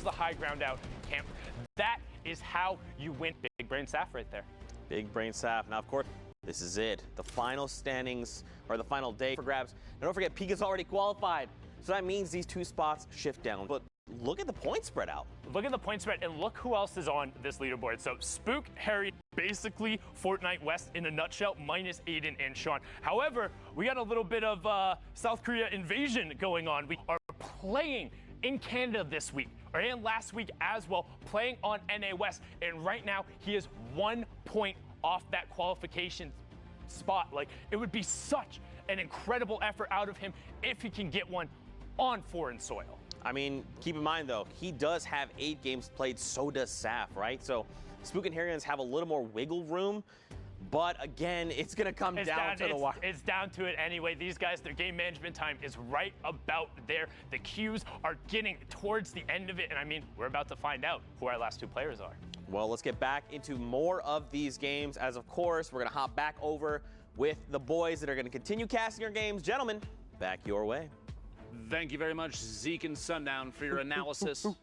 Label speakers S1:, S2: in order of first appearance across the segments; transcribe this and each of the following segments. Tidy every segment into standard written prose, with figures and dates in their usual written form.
S1: the high ground out, Camp. That is how you win. Big brain Saf right there.
S2: Big brain Saf. Now, of course, this is it. The final standings, or the final day for grabs. Now, don't forget, Pika's already qualified. So that means these 2 spots shift down. But look at the point spread out.
S1: Look at the point spread, and look who else is on this leaderboard. So Spook, Harry, basically Fortnite West in a nutshell, minus Aiden and Sean. However, we got a little bit of South Korea invasion going on. We are playing in Canada this week, and last week as well, playing on NA West. And right now, he is 1 point off that qualification spot. Like, it would be such an incredible effort out of him if he can get one on foreign soil.
S2: I mean, keep in mind, though, he does have 8 games played, so does Saf, right? So Spook and Harrians have a little more wiggle room. But again, it's going to come down to the wire.
S1: It's down to it anyway. These guys, their game management time is right about there. The cues are getting towards the end of it. And I mean, we're about to find out who our last 2 players are.
S2: Well, let's get back into more of these games. As of course, we're going to hop back over with the boys that are going to continue casting our games. Gentlemen, back your way.
S3: Thank you very much, Zeke and Sundown, for your analysis. For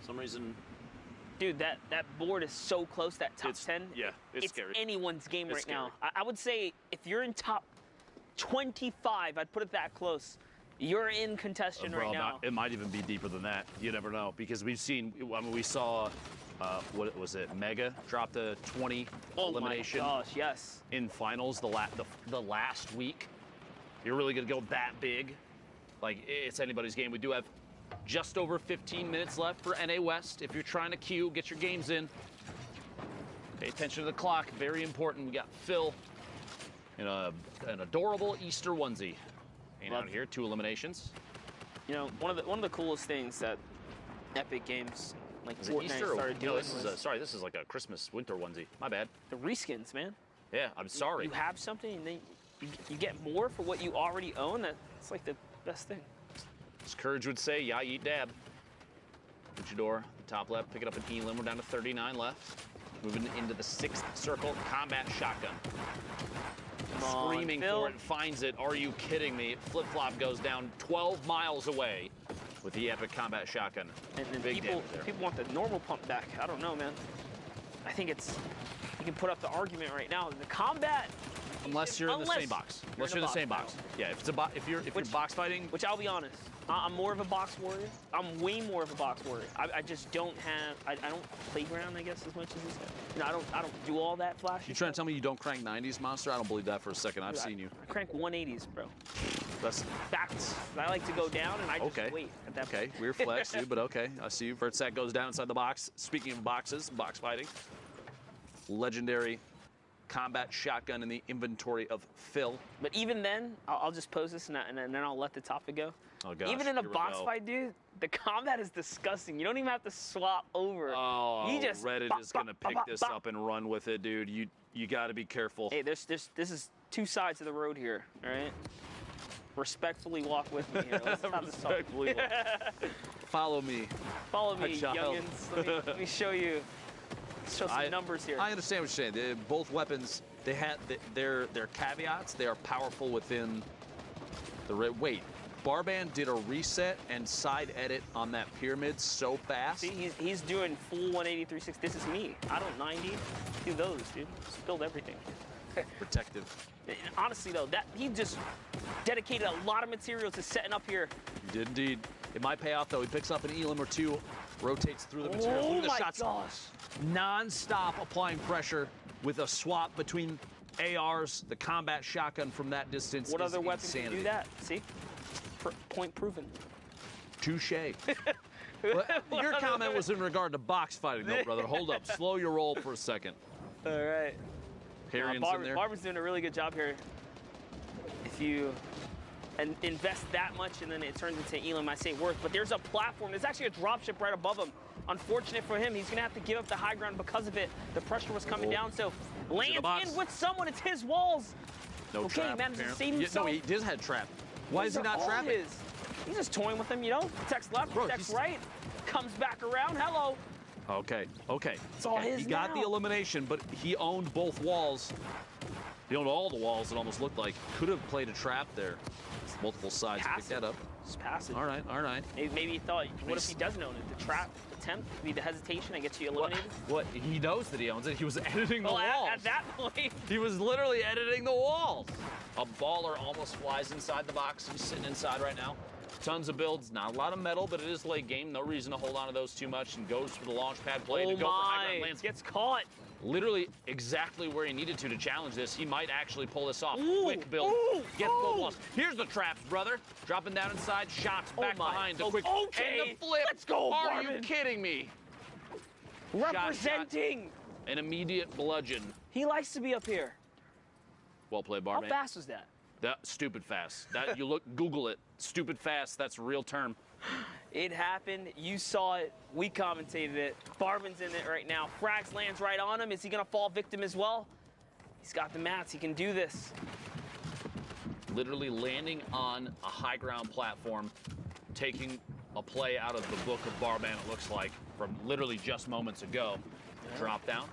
S3: some reason,
S4: dude, that board is so close, that top 10.
S3: Yeah, it's scary.
S4: Anyone's game right
S3: scary.
S4: now. I would say if you're in top 25, I'd put it that close. You're in contention right now.
S3: It might even be deeper than that. You never know, because we've seen, I mean, we saw, what was it, Mega dropped a 20 elimination.
S4: Oh my gosh, yes.
S3: In finals the last week. You're really going to go that big? Like, it's anybody's game. We do have just over 15 minutes left for NA West. If you're trying to queue, get your games in. Pay attention to the clock. Very important. We got Phil in an adorable Easter onesie. Out here, 2 eliminations.
S4: You know, one of the coolest things that Epic Games like Fortnite started doing
S3: sorry, this is like a Christmas winter onessie. My bad.
S4: The reskins, man.
S3: Yeah, I'm sorry.
S4: You have something, and then you get more for what you already own. That's like the best thing.
S3: As Courage would say, yeah, eat dab. Luchador, the top left, pick it up in Elam. We're down to 39 left. Moving into the 6th circle, combat shotgun. Screaming for it, finds it. Are you kidding me? Flip-flop goes down 12 miles away with the epic combat shotgun.
S4: And then people want the normal pump back. I don't know, man. I think you can put up the argument right now. The combat.
S3: Unless you're in the same box. Unless you're in the same box. Yeah, if you're box fighting.
S4: Which I'll be honest, I'm more of a box warrior. I'm way more of a box warrior. I just don't have. I don't playground, I guess, as much as this guy. You know, I don't do all that flashy.
S3: You trying to tell me you don't crank 90s, Monster? I don't believe that for a second. I've seen you.
S4: I crank 180s, bro.
S3: That's
S4: facts. I like to go down, and I just wait at that point.
S3: Weird flex, dude, but okay. I see you. Vertsack goes down inside the box. Speaking of boxes, box fighting. Legendary combat shotgun in the inventory of Phil.
S4: But even then, I'll just pose this and then I'll let the topic go.
S3: Oh, gosh.
S4: Even in a box fight, dude, the combat is disgusting. You don't even have to swap over.
S3: Oh, Reddit is going to pick this up and run with it, dude. You got to be careful.
S4: Hey, this is 2 sides of the road here, all right? Respectfully walk with me here. Let's have this talk.
S3: Respectfully walk. Follow me.
S4: Follow me, youngins. Let me show you. Show some numbers here.
S3: I understand what you're saying. Both weapons, they had their caveats. They are powerful within the weight. Barband did a reset and side edit on that pyramid so fast.
S4: See, he's doing full 180, 360. This is me. I don't 90. Do those, dude. Spilled everything.
S3: Protective.
S4: And honestly, though, he just dedicated a lot of material to setting up here.
S3: He did indeed. It might pay off, though. He picks up an Elam or 2, rotates through the material.
S4: Oh, my gosh.
S3: Non-stop applying pressure with a swap between ARs, the combat shotgun from that distance.
S4: What other weapon can do that? See? Point proven.
S3: Touche. Your comment was in regard to box fighting, though, brother. Hold up. Slow your roll for a second.
S4: All right.
S3: Barber's
S4: doing a really good job here. If you invest that much and then it turns into Elam, I say worth. But there's a platform. There's actually a dropship right above him. Unfortunate for him, he's going to have to give up the high ground because of it. The pressure was coming down, so lands in with someone. It's his walls.
S3: No trap,
S4: man, to save himself.
S3: No, he does have trap. Why is he not trapping?
S4: He's just toying with him, you know? Protects left, protects right, comes back around. Hello.
S3: Okay.
S4: It's all his
S3: He got the elimination, but he owned both walls. He owned all the walls, it almost looked like. Could have played a trap there. Multiple sides to pick that up.
S4: Just pass it.
S3: All right, all right.
S4: Maybe he thought, what if he doesn't own it? The trap attempt, the hesitation, and gets you eliminated?
S3: What? He knows that he owns it. He was editing the
S4: Well,
S3: walls.
S4: at that point.
S3: He was literally editing the walls. A baller almost flies inside the box. He's sitting inside right now. Tons of builds, not a lot of metal, but it is late game. No reason to hold on to those too much, and goes for the launch pad play to go for high ground lands.
S4: Gets caught.
S3: Literally exactly where he needed to challenge this. He might actually pull this off.
S4: Ooh,
S3: Quick build.
S4: ooh,
S3: Get the gold
S4: ooh.
S3: loss. Here's the traps, brother. Dropping down inside. Shots back behind. The quick
S4: okay.
S3: and the flip.
S4: Let's go,
S3: Are
S4: Barman.
S3: you kidding me?
S4: Representing.
S3: An immediate bludgeon.
S4: He likes to be up here.
S3: Well played,
S4: How
S3: Barman.
S4: fast was that?
S3: That stupid fast. That you look, Google it. Stupid fast. That's a real term.
S4: It happened. You saw it. We commentated it. Barman's in it right now. Frags lands right on him. Is he going to fall victim as well? He's got the mats. He can do this.
S3: Literally landing on a high ground platform, taking a play out of the book of Barman, it looks like, from literally just moments ago. Drop down,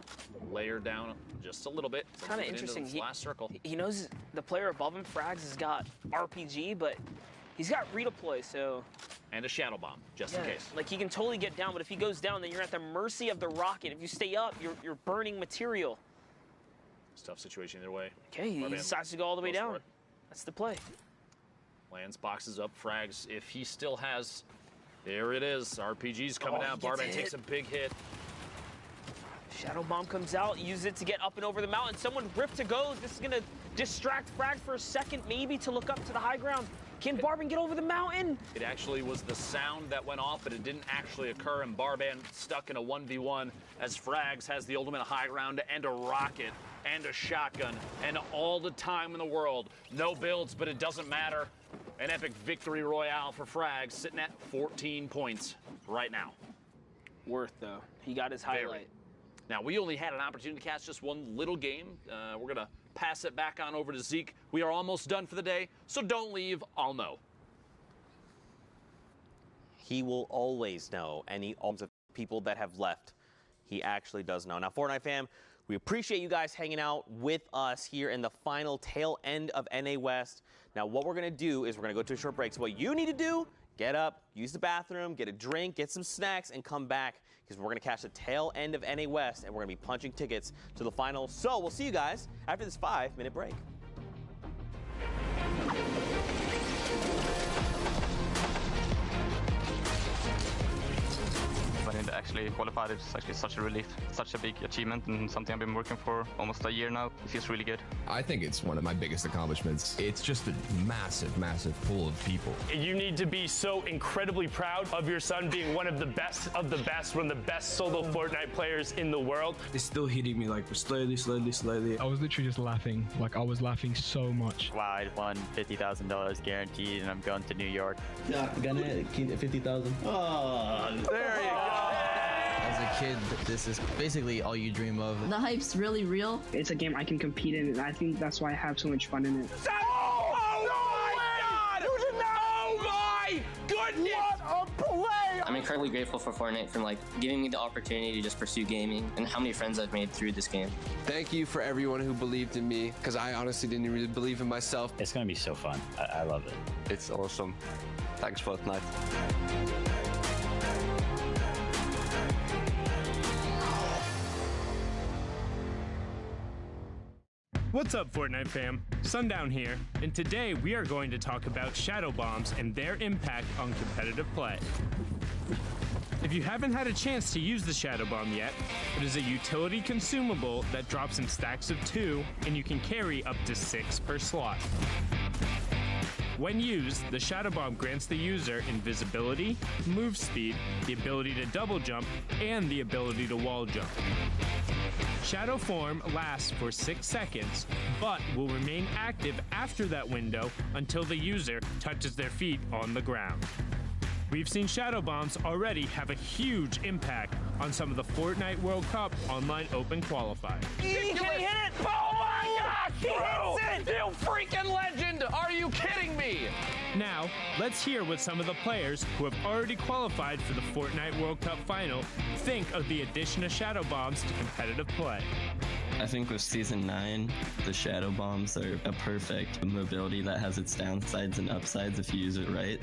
S3: layer down just a little bit.
S4: It's kind of interesting.
S3: Last circle.
S4: He knows the player above him, Frags, has got RPG, but he's got redeploy, so...
S3: And a shadow bomb, just in case.
S4: Like, he can totally get down, but if he goes down, then you're at the mercy of the rocket. If you stay up, you're burning material.
S3: It's a tough situation either way.
S4: Okay, he decides to go all the way down. That's the play.
S3: Lands, boxes up, Frags. If he still has... There it is. RPG's coming down. Barman takes a big hit.
S4: Shadow Bomb comes out, use it to get up and over the mountain. Someone ripped to go. This is going to distract Frag for a second, maybe to look up to the high ground. Can Barban get over the mountain?
S3: It actually was the sound that went off, but it didn't actually occur, and Barban stuck in a 1v1 as Frags has the ultimate high ground and a rocket and a shotgun and all the time in the world. No builds, but it doesn't matter. An epic victory royale for Frags, sitting at 14 points right now.
S4: Worth, though. He got his highlight.
S3: Now, we only had an opportunity to catch just one little game. We're going to pass it back on over to Zeke. We are almost done for the day, so don't leave. I'll know.
S2: He will always know any of people that have left. He actually does know. Now, Fortnite fam, we appreciate you guys hanging out with us here in the final tail end of NA West. Now, what we're going to do is we're going to go to a short break. So what you need to do, get up, use the bathroom, get a drink, get some snacks, and come back because we're going to catch the tail end of NA West, and we're going to be punching tickets to the final. So we'll see you guys after this 5-minute break.
S5: When it actually qualified, it's actually such a relief, such a big achievement, and something I've been working for almost a year now. It feels really good.
S6: I think it's one of my biggest accomplishments. It's just a massive, massive pool of people.
S1: You need to be so incredibly proud of your son being one of the best, one of the best solo Fortnite players in the world.
S7: It's still hitting me like slowly.
S8: I was literally just laughing. Like, I was laughing so much.
S5: Wow, I won $50,000 guaranteed, and I'm going to New York.
S9: Yeah, gonna 50,000. Oh,
S3: there you go.
S9: As a kid, this is basically all you dream of.
S10: The hype's really real.
S11: It's a game I can compete in, and I think that's why I have so much fun in it.
S12: I'm incredibly grateful for Fortnite for giving me the opportunity to just pursue gaming, and how many friends I've made through this game.
S13: Thank you for everyone who believed in me, because I honestly didn't really believe in myself.
S14: It's going to be so fun. I love it.
S5: It's awesome. Thanks, Fortnite.
S1: What's up, Fortnite fam? Sundown here, and today we are going to talk about shadow bombs and their impact on competitive play. If you haven't had a chance to use the shadow bomb yet, it is a utility consumable that drops in stacks of 2, and you can carry up to 6 per slot. When used, the shadow bomb grants the user invisibility, move speed, the ability to double jump, and the ability to wall jump. Shadow form lasts for 6 seconds, but will remain active after that window until the user touches their feet on the ground. We've seen shadow bombs already have a huge impact on some of the Fortnite World Cup online open qualifiers.
S4: Can he hit it?
S3: Oh my gosh!
S4: He hits it!
S3: You freaking legend! Are you kidding me?
S1: Now, let's hear what some of the players who have already qualified for the Fortnite World Cup final think of the addition of shadow bombs to competitive play.
S10: I think with Season 9, the Shadow Bombs are a perfect mobility that has its downsides and upsides if you use it right.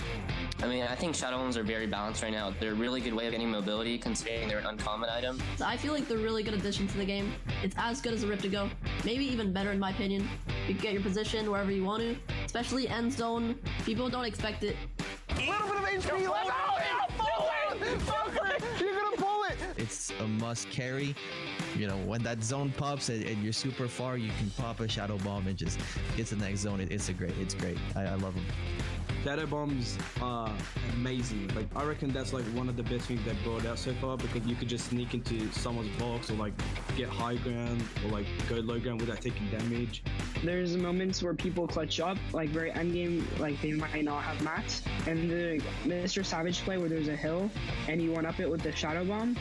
S12: I mean, I think Shadow Bombs are very balanced right now. They're a really good way of getting mobility considering they're an uncommon item.
S15: I feel like they're a really good addition to the game. It's as good as a Rift to Go, maybe even better in my opinion. You can get your position wherever you want to, especially end zone. People don't expect it.
S16: A little bit of HP left. You're gonna pull it.
S9: It's a must carry. You know, when that zone pops and you're super far, you can pop a Shadow Bomb and just get to the next zone. It's great. I love them.
S7: Shadow Bombs are amazing. Like, I reckon that's like one of the best things they've brought out so far, because you could just sneak into someone's box or like get high ground or like go low ground without taking damage.
S11: There's moments where people clutch up, like very end game, like they might not have mats. And the Mr. Savage play where there's a hill and you went up it with the Shadow Bomb,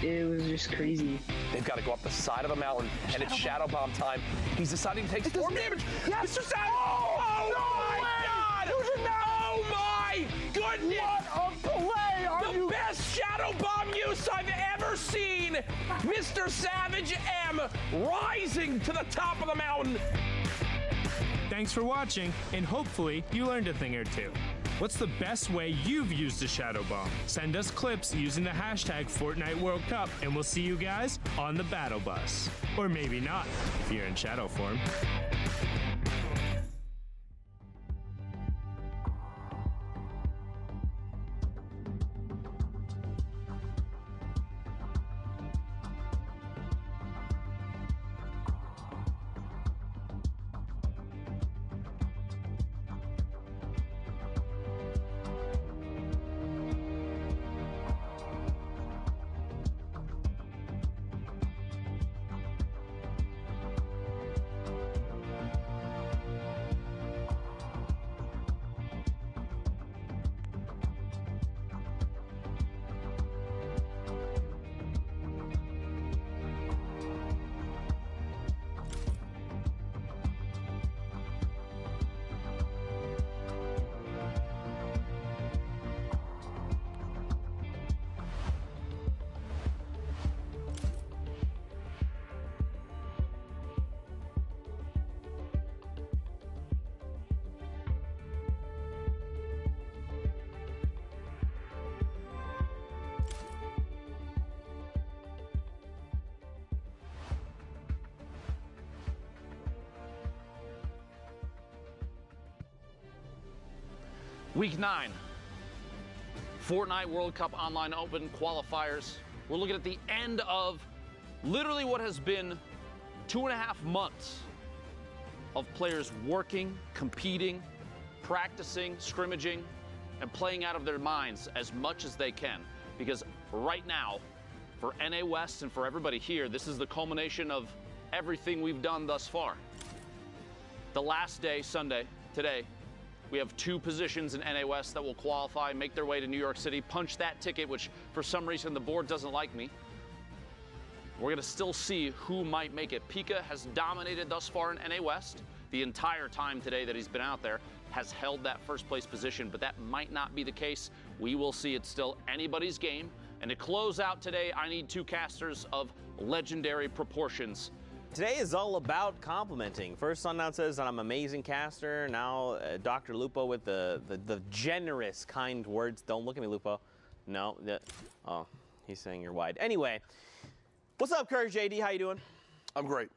S11: it was just crazy.
S16: They've got to go up the side of a mountain, and it's Shadow Bomb time. He's deciding to take storm damage. Yes. Mr. Savage! Oh my God! Oh my goodness! What a play! The best Shadow Bomb use I've ever seen! Mr. Savage M rising to the top of the mountain.
S1: Thanks for watching, and hopefully you learned a thing or two. What's the best way you've used a Shadow Bomb? Send us clips using the hashtag Fortnite World Cup, and we'll see you guys on the battle bus. Or maybe not, if you're in shadow form.
S3: Week 9, Fortnite World Cup Online Open qualifiers. We're looking at the end of literally what has been 2.5 months of players working, competing, practicing, scrimmaging, and playing out of their minds as much as they can. Because right now, for NA West and for everybody here, this is the culmination of everything we've done thus far. The last day, Sunday, today, we have 2 positions in NA West that will qualify, make their way to New York City, punch that ticket, which for some reason the board doesn't like me. We're gonna still see who might make it. Pika has dominated thus far in NA West. The entire time today that he's been out there has held that first place position, but that might not be the case. We will see. It's still anybody's game. And to close out today, I need 2 casters of legendary proportions.
S2: Today is all about complimenting. First, Sundown says that I'm an amazing caster. Now, Dr. Lupo with the generous, kind words. Don't look at me, Lupo. No. Oh, he's saying you're wide. Anyway, what's up, Courage JD? How you doing?
S16: I'm great.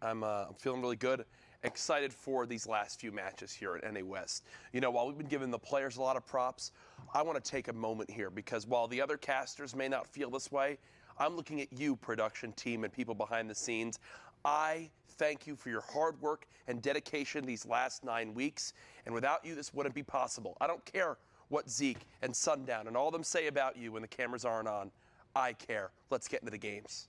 S16: I'm feeling really good. Excited for these last few matches here at NA West. You know, while we've been giving the players a lot of props, I want to take a moment here because while the other casters may not feel this way, I'm looking at you, production team, and people behind the scenes. I thank you for your hard work and dedication these last 9 weeks, and without you, this wouldn't be possible. I don't care what Zeke and Sundown and all of them say about you when the cameras aren't on. I care. Let's get into the games.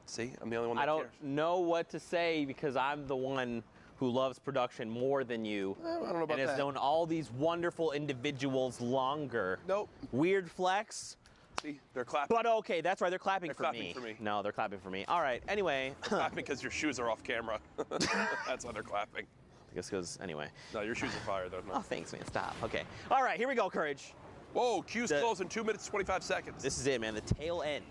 S16: See, I'm the only one that cares.
S2: I don't know what to say because I'm the one who loves production more than you.
S16: I don't know about that.
S2: And has known all these wonderful individuals longer.
S16: Nope.
S2: Weird flex.
S16: See, they're clapping.
S2: But okay, that's right. They're clapping for me.
S16: They're clapping for me.
S2: No, they're clapping for me. All right. Anyway.
S16: They're clapping because your shoes are off camera. That's why they're clapping.
S2: I guess because, anyway.
S16: No, your shoes are fire, though. No.
S2: Oh, thanks, man. Stop. Okay. All right, here we go, Courage.
S16: Whoa, Q's close in 2 minutes, 25 seconds.
S2: This is it, man. The tail end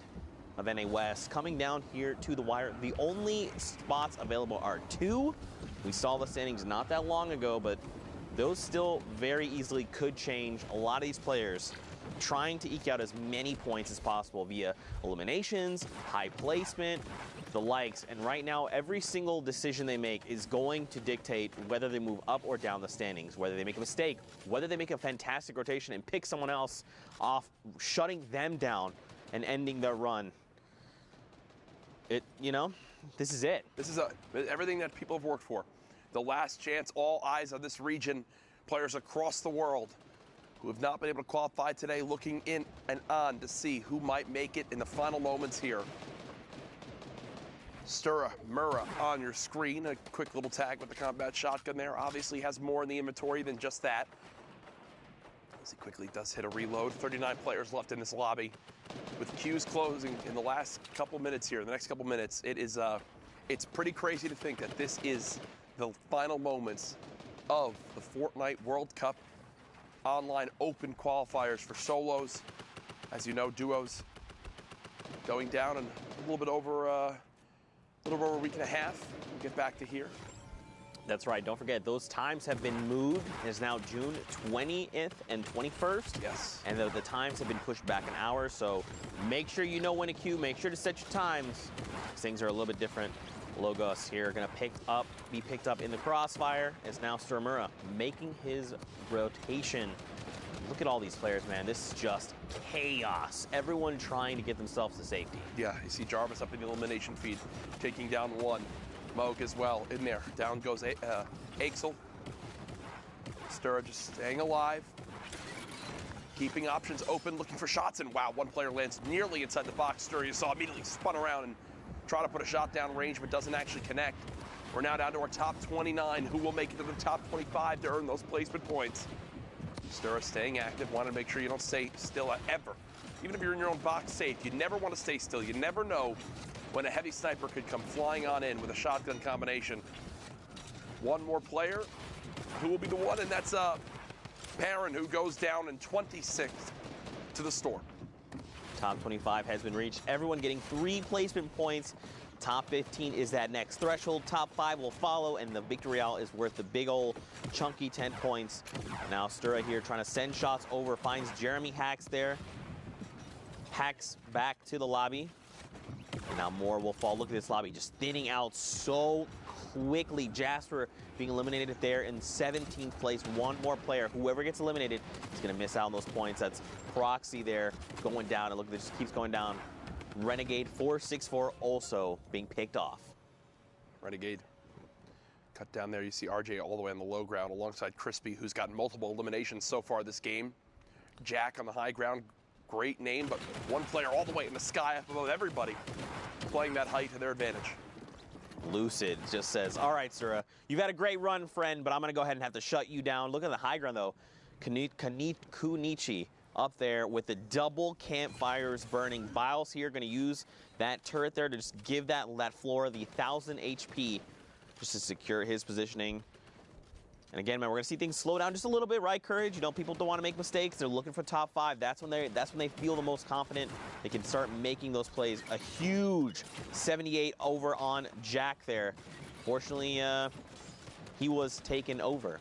S2: of NA West coming down here to the wire. The only spots available are 2. We saw the standings not that long ago, but those still very easily could change. A lot of these players trying to eke out as many points as possible via eliminations, high placement, the likes. And right now, every single decision they make is going to dictate whether they move up or down the standings, whether they make a mistake, whether they make a fantastic rotation and pick someone else off, shutting them down and ending their run. This is it.
S16: This is everything that people have worked for. The last chance, all eyes on this region, players across the world who have not been able to qualify today, looking in and on to see who might make it in the final moments here. Stura Mura on your screen. A quick little tag with the combat shotgun there. Obviously has more in the inventory than just that. As he quickly does hit a reload. 39 players left in this lobby. With queues closing in the last couple minutes here, the next couple minutes, it's pretty crazy to think that this is the final moments of the Fortnite World Cup online open qualifiers for solos. As you know, duos going down in a little bit over a week and a half. We'll get back to here.
S2: That's right. Don't forget, those times have been moved. It's now June 20th and 21st.
S16: Yes.
S2: And the times have been pushed back an hour, so make sure you know when to queue. Make sure to set your times. Things are a little bit different. Logos here going to be picked up in the crossfire. It's now Sturmura making his rotation. Look at all these players, man. This is just chaos. Everyone trying to get themselves to safety.
S16: Yeah, you see Jarvis up in the elimination feed, taking down one. Moog as well in there. Down goes Axel. Stura just staying alive. Keeping options open, looking for shots, and wow, one player lands nearly inside the box. Stura, you saw, immediately spun around and try to put a shot down range, but doesn't actually connect. We're now down to our top 29. Who will make it to the top 25 to earn those placement points? Stura staying active. Want to make sure you don't stay still ever. Even if you're in your own box safe, you never want to stay still. You never know when a heavy sniper could come flying on in with a shotgun combination. One more player. Who will be the one? And that's Perrin, who goes down in 26th to the storm.
S2: Top 25 has been reached. Everyone getting 3 placement points. Top 15 is that next threshold. Top 5 will follow, and the victory royale is worth the big old chunky 10 points. Now Stura here trying to send shots over, finds Jeremy Hacks there. Hacks back to the lobby. And now more will fall. Look at this lobby just thinning out so quickly. Jasper being eliminated there in 17th place. One more player. Whoever gets eliminated is going to miss out on those points. That's Proxy there going down. And look, it just keeps going down. Renegade 464 also being picked off.
S16: Renegade cut down there. You see RJ all the way on the low ground alongside Crispy, who's gotten multiple eliminations so far this game. Jack on the high ground. Great name, but one player all the way in the sky up above everybody, playing that height to their advantage.
S2: Lucid just says, all right, Sura, you've had a great run, friend, but I'm going to go ahead and have to shut you down. Look at the high ground, though. Kunichi up there with the double campfires burning. Biles here going to use that turret there to just give that floor the 1,000 HP just to secure his positioning. And again, man, we're going to see things slow down just a little bit, right, Courage? You know, people don't want to make mistakes. They're looking for top 5. That's when they feel the most confident. They can start making those plays. A huge 78 over on Jack there. Fortunately, he was taken over.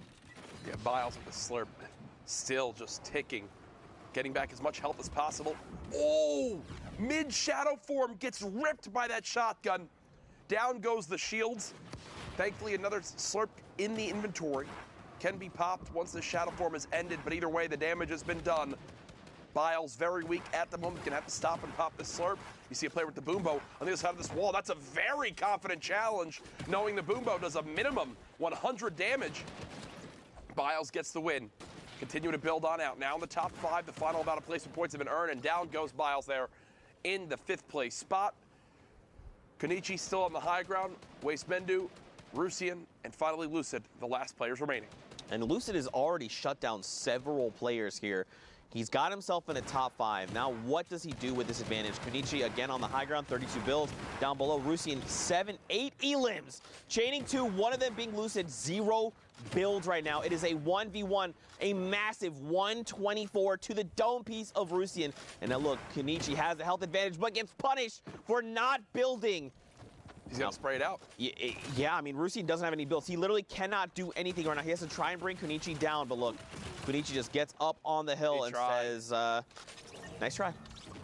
S16: Yeah, Biles with the slurp, still just ticking, getting back as much health as possible. Oh, mid-shadow form gets ripped by that shotgun. Down goes the shields. Thankfully, another slurp in the inventory can be popped once the shadow form is ended, but either way, the damage has been done. Biles very weak at the moment, gonna have to stop and pop the slurp. You see a player with the boombo on the other side of this wall. That's a very confident challenge, knowing the boombo does a minimum 100 damage. Biles gets the win. Continue to build on out. Now in the top 5, the final amount of placement points have been earned, and down goes Biles there in the 5th place spot. Konichi still on the high ground. Wastemendu, Rusian, and finally Lucid, the last players remaining.
S2: And Lucid has already shut down several players here. He's got himself in a top 5. Now what does he do with this advantage? Konichi again on the high ground, 32 builds. Down below, Rusian 8 elims. Chaining 2, one of them being Lucid, 0 builds right now. It is a 1v1, a massive 124 to the dome piece of Rusian. And now look, Kenichi has the health advantage, but gets punished for not building.
S16: He's going to spray it out.
S2: Yeah, I mean, Rusian doesn't have any builds. He literally cannot do anything right now. He has to try and bring Kenichi down, but look, Kenichi just gets up on the hill and says, nice try.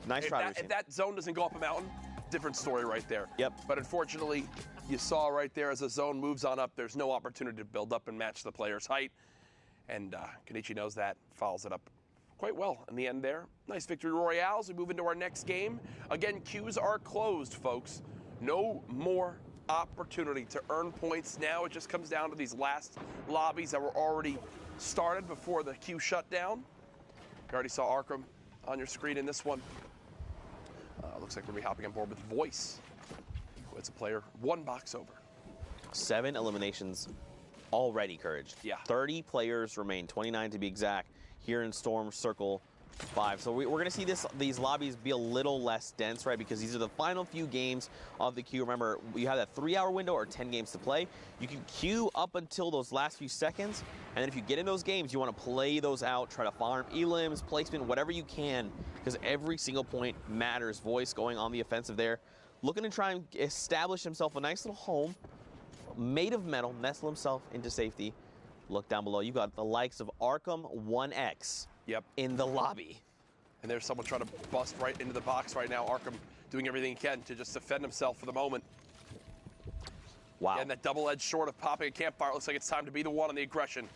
S2: Nice try, Rusian.
S16: If that zone doesn't go up a mountain, different story right there.
S2: Yep.
S16: But unfortunately, you saw right there as the zone moves on up, there's no opportunity to build up and match the player's height. And Kenichi knows that, follows it up quite well in the end there. Nice victory royale as we move into our next game. Again, queues are closed, folks. No more opportunity to earn points now. It just comes down to these last lobbies that were already started before the queue shut down. You already saw Arkham on your screen in this one. Looks like we're going to be hopping on board with Voice. It's a player one box over. 7 eliminations already, Courage.
S2: Yeah. 30 players remain, 29 to be exact, here in Storm Circle 5. So we're going to see these lobbies be a little less dense, right? Because these are the final few games of the queue. Remember, you have that 3-hour window or 10 games to play. You can queue up until those last few seconds. And then if you get in those games, you want to play those out, try to farm elims, placement, whatever you can, because every single point matters. Voice going on the offensive there, looking to try and establish himself a nice little home made of metal, nestle himself into safety. Look down below. You got the likes of Arkham 1X.
S16: Yep.
S2: In the lobby.
S16: And there's someone trying to bust right into the box right now. Arkham doing everything he can to just defend himself for the moment.
S2: Wow.
S16: And that double-edged sword of popping a campfire. Looks like it's time to be the one on the aggression.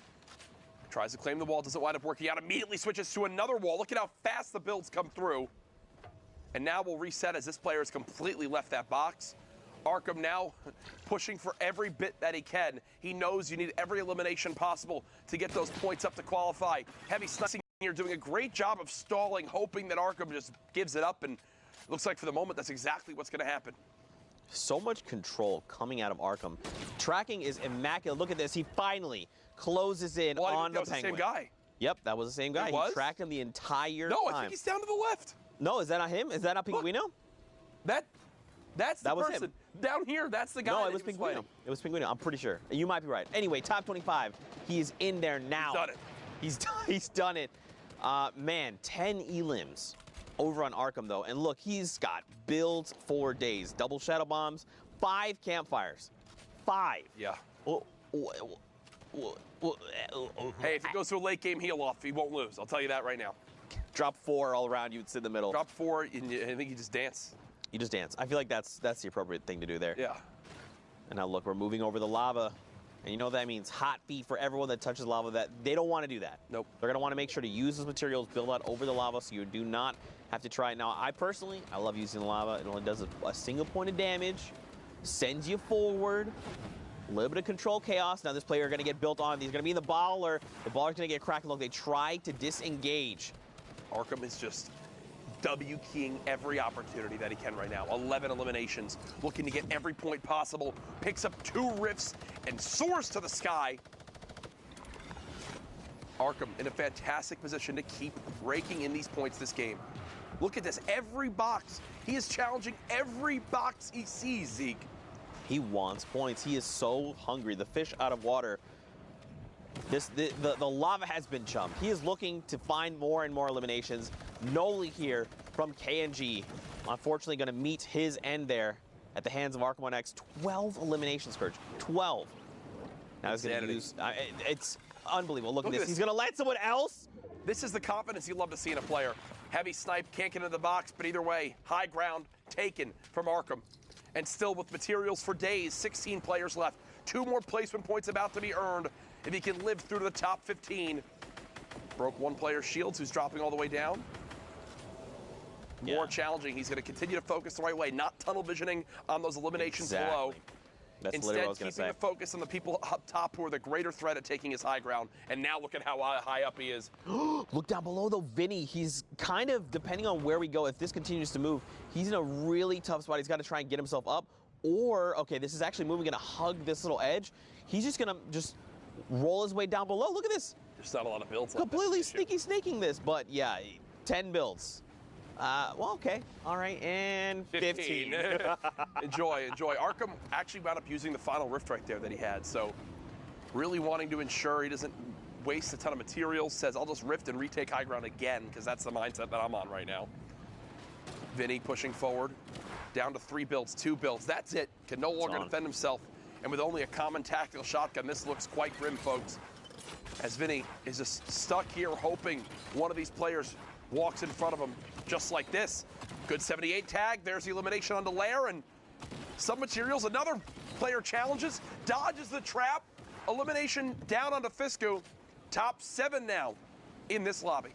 S16: Tries to claim the wall, doesn't wind up working out. Immediately switches to another wall. Look at how fast the builds come through. And now we'll reset as this player has completely left that box. Arkham now pushing for every bit that he can. He knows you need every elimination possible to get those points up to qualify. Heavy sniping here, doing a great job of stalling, hoping that Arkham just gives it up, and it looks like for the moment that's exactly what's going to happen.
S2: So much control coming out of Arkham. Tracking is immaculate. Look at this. He finally closes in on the Penguin.
S16: Was the same guy.
S2: Yep, that was the same guy. He tracked him the entire time.
S16: No, I think he's down to the left.
S2: No, is that not him? Is that not Pinguino?
S16: That's the person.
S2: Him.
S16: Down here, that's the guy.
S2: No, it was Pinguino. It was Pinguino. I'm pretty sure. You might be right. Anyway, top 25. He is in there now.
S16: He's done it.
S2: He's done it. Man, 10 elims over on Arkham, though. And look, he's got builds for days. Double shadow bombs, 5 campfires. 5.
S16: Yeah.
S2: Hey,
S16: if it goes to a late game heal off, he won't lose. I'll tell you that right now.
S2: Drop 4 all around. You'd sit in the middle.
S16: Drop 4, and I think you just dance.
S2: You just dance. I feel like that's the appropriate thing to do there.
S16: Yeah.
S2: And now look, we're moving over the lava. And you know that means hot feet for everyone that touches lava. That they don't want to do that.
S16: Nope.
S2: They're going to want to make sure to use those materials, build out over the lava, so you do not have to try it. Now, I love using the lava. It only does a single point of damage, sends you forward, a little bit of control chaos. Now this player is going to get built on. He's going to be in the baller. The baller's going to get cracked. Look, they try to disengage.
S16: Arkham is just W-keying every opportunity that he can right now. 11 eliminations, looking to get every point possible. Picks up 2 rifts and soars to the sky. Arkham in a fantastic position to keep raking in these points this game. Look at this, every box. He is challenging every box he sees, Zeke.
S2: He wants points. He is so hungry. The fish out of water. The lava has been chumped. He is looking to find more and more eliminations. Noli here from KNG, unfortunately going to meet his end there at the hands of Arkham 1X. 12 eliminations, Courage. 12. Now he's going to use... it's unbelievable. Look at this. He's going to let someone else.
S16: This is the confidence you love to see in a player. Heavy snipe, can't get into the box, but either way, high ground taken from Arkham. And still with materials for days, 16 players left. 2 more placement points about to be earned if he can live through to the top 15. Broke 1 player's shields, who's dropping all the way down. More challenging. He's going to continue to focus the right way, not tunnel visioning on those eliminations below.
S2: That's
S16: Instead,
S2: literally what I was going to say.
S16: keeping the focus on the people up top who are the greater threat at taking his high ground. And now look at how high up he is.
S2: Look down below, though, Vinny. He's kind of, depending on where we go, if this continues to move, he's in a really tough spot. He's got to try and get himself up. Or, okay, this is actually moving, going to hug this little edge. He's just going to roll his way down below. Look at this.
S16: There's not a lot of builds.
S2: Completely snaking this. But, yeah, 10 builds. Well, okay. All right, and 15.
S16: Enjoy. Arkham actually wound up using the final rift right there that he had, so really wanting to ensure he doesn't waste a ton of materials, says, I'll just rift and retake high ground again, because that's the mindset that I'm on right now. Vinny pushing forward, down to 3 builds, 2 builds. That's it. Can no longer defend himself. And with only a common tactical shotgun, this looks quite grim, folks. As Vinny is just stuck here hoping one of these players walks in front of him just like this. Good 78 tag. There's the elimination onto Lair, and some materials. Another player challenges, dodges the trap. Elimination down onto Fisku. Top 7 now in this lobby.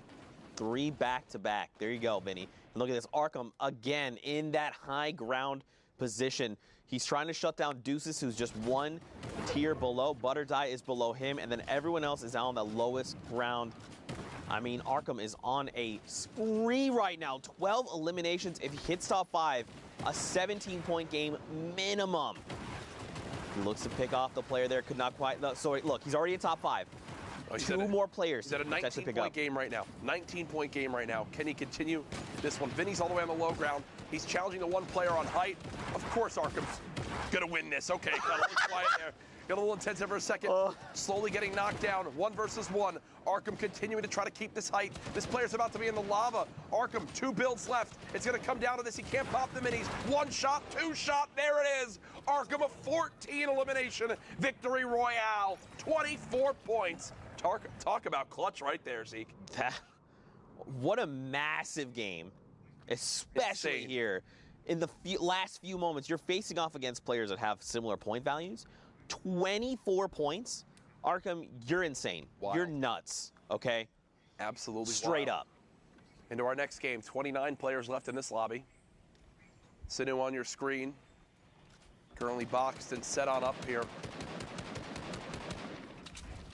S2: 3 back-to-back. There you go, Vinny. And look at this. Arkham again in that high ground position. He's trying to shut down Deuces, who's just 1 tier below. Butterdie is below him, and then everyone else is out on the lowest ground. I mean, Arkham is on a spree right now. 12 eliminations. If he hits top 5, a 17-point game minimum. He looks to pick off the player there. Could not quite. No, sorry, look, he's already in top 5.
S16: Oh,
S2: 2 more players.
S16: He's at a 19-point game right now. 19-point game right now. Can he continue this one? Vinny's all the way on the low ground. He's challenging the 1 player on height. Of course, Arkham's gonna win this. Okay, got a little quiet there. Got a little intensive for a second. Slowly getting knocked down. 1 versus 1. Arkham continuing to try to keep this height. This player's about to be in the lava. Arkham, 2 builds left. It's gonna come down to this. He can't pop the minis. 1 shot, 2 shot. There it is. Arkham, a 14 elimination victory royale. 24 points. Talk about clutch right there, Zeke.
S2: What a massive game, especially
S16: Insane.
S2: here. In the last few moments, you're facing off against players that have similar point values. 24 points. Arkham, you're insane.
S16: Wow.
S2: You're nuts, okay?
S16: Absolutely
S2: Straight
S16: wild.
S2: up.
S16: Into our next game. 29 players left in this lobby. Sinu on your screen. Currently boxed and set on up here.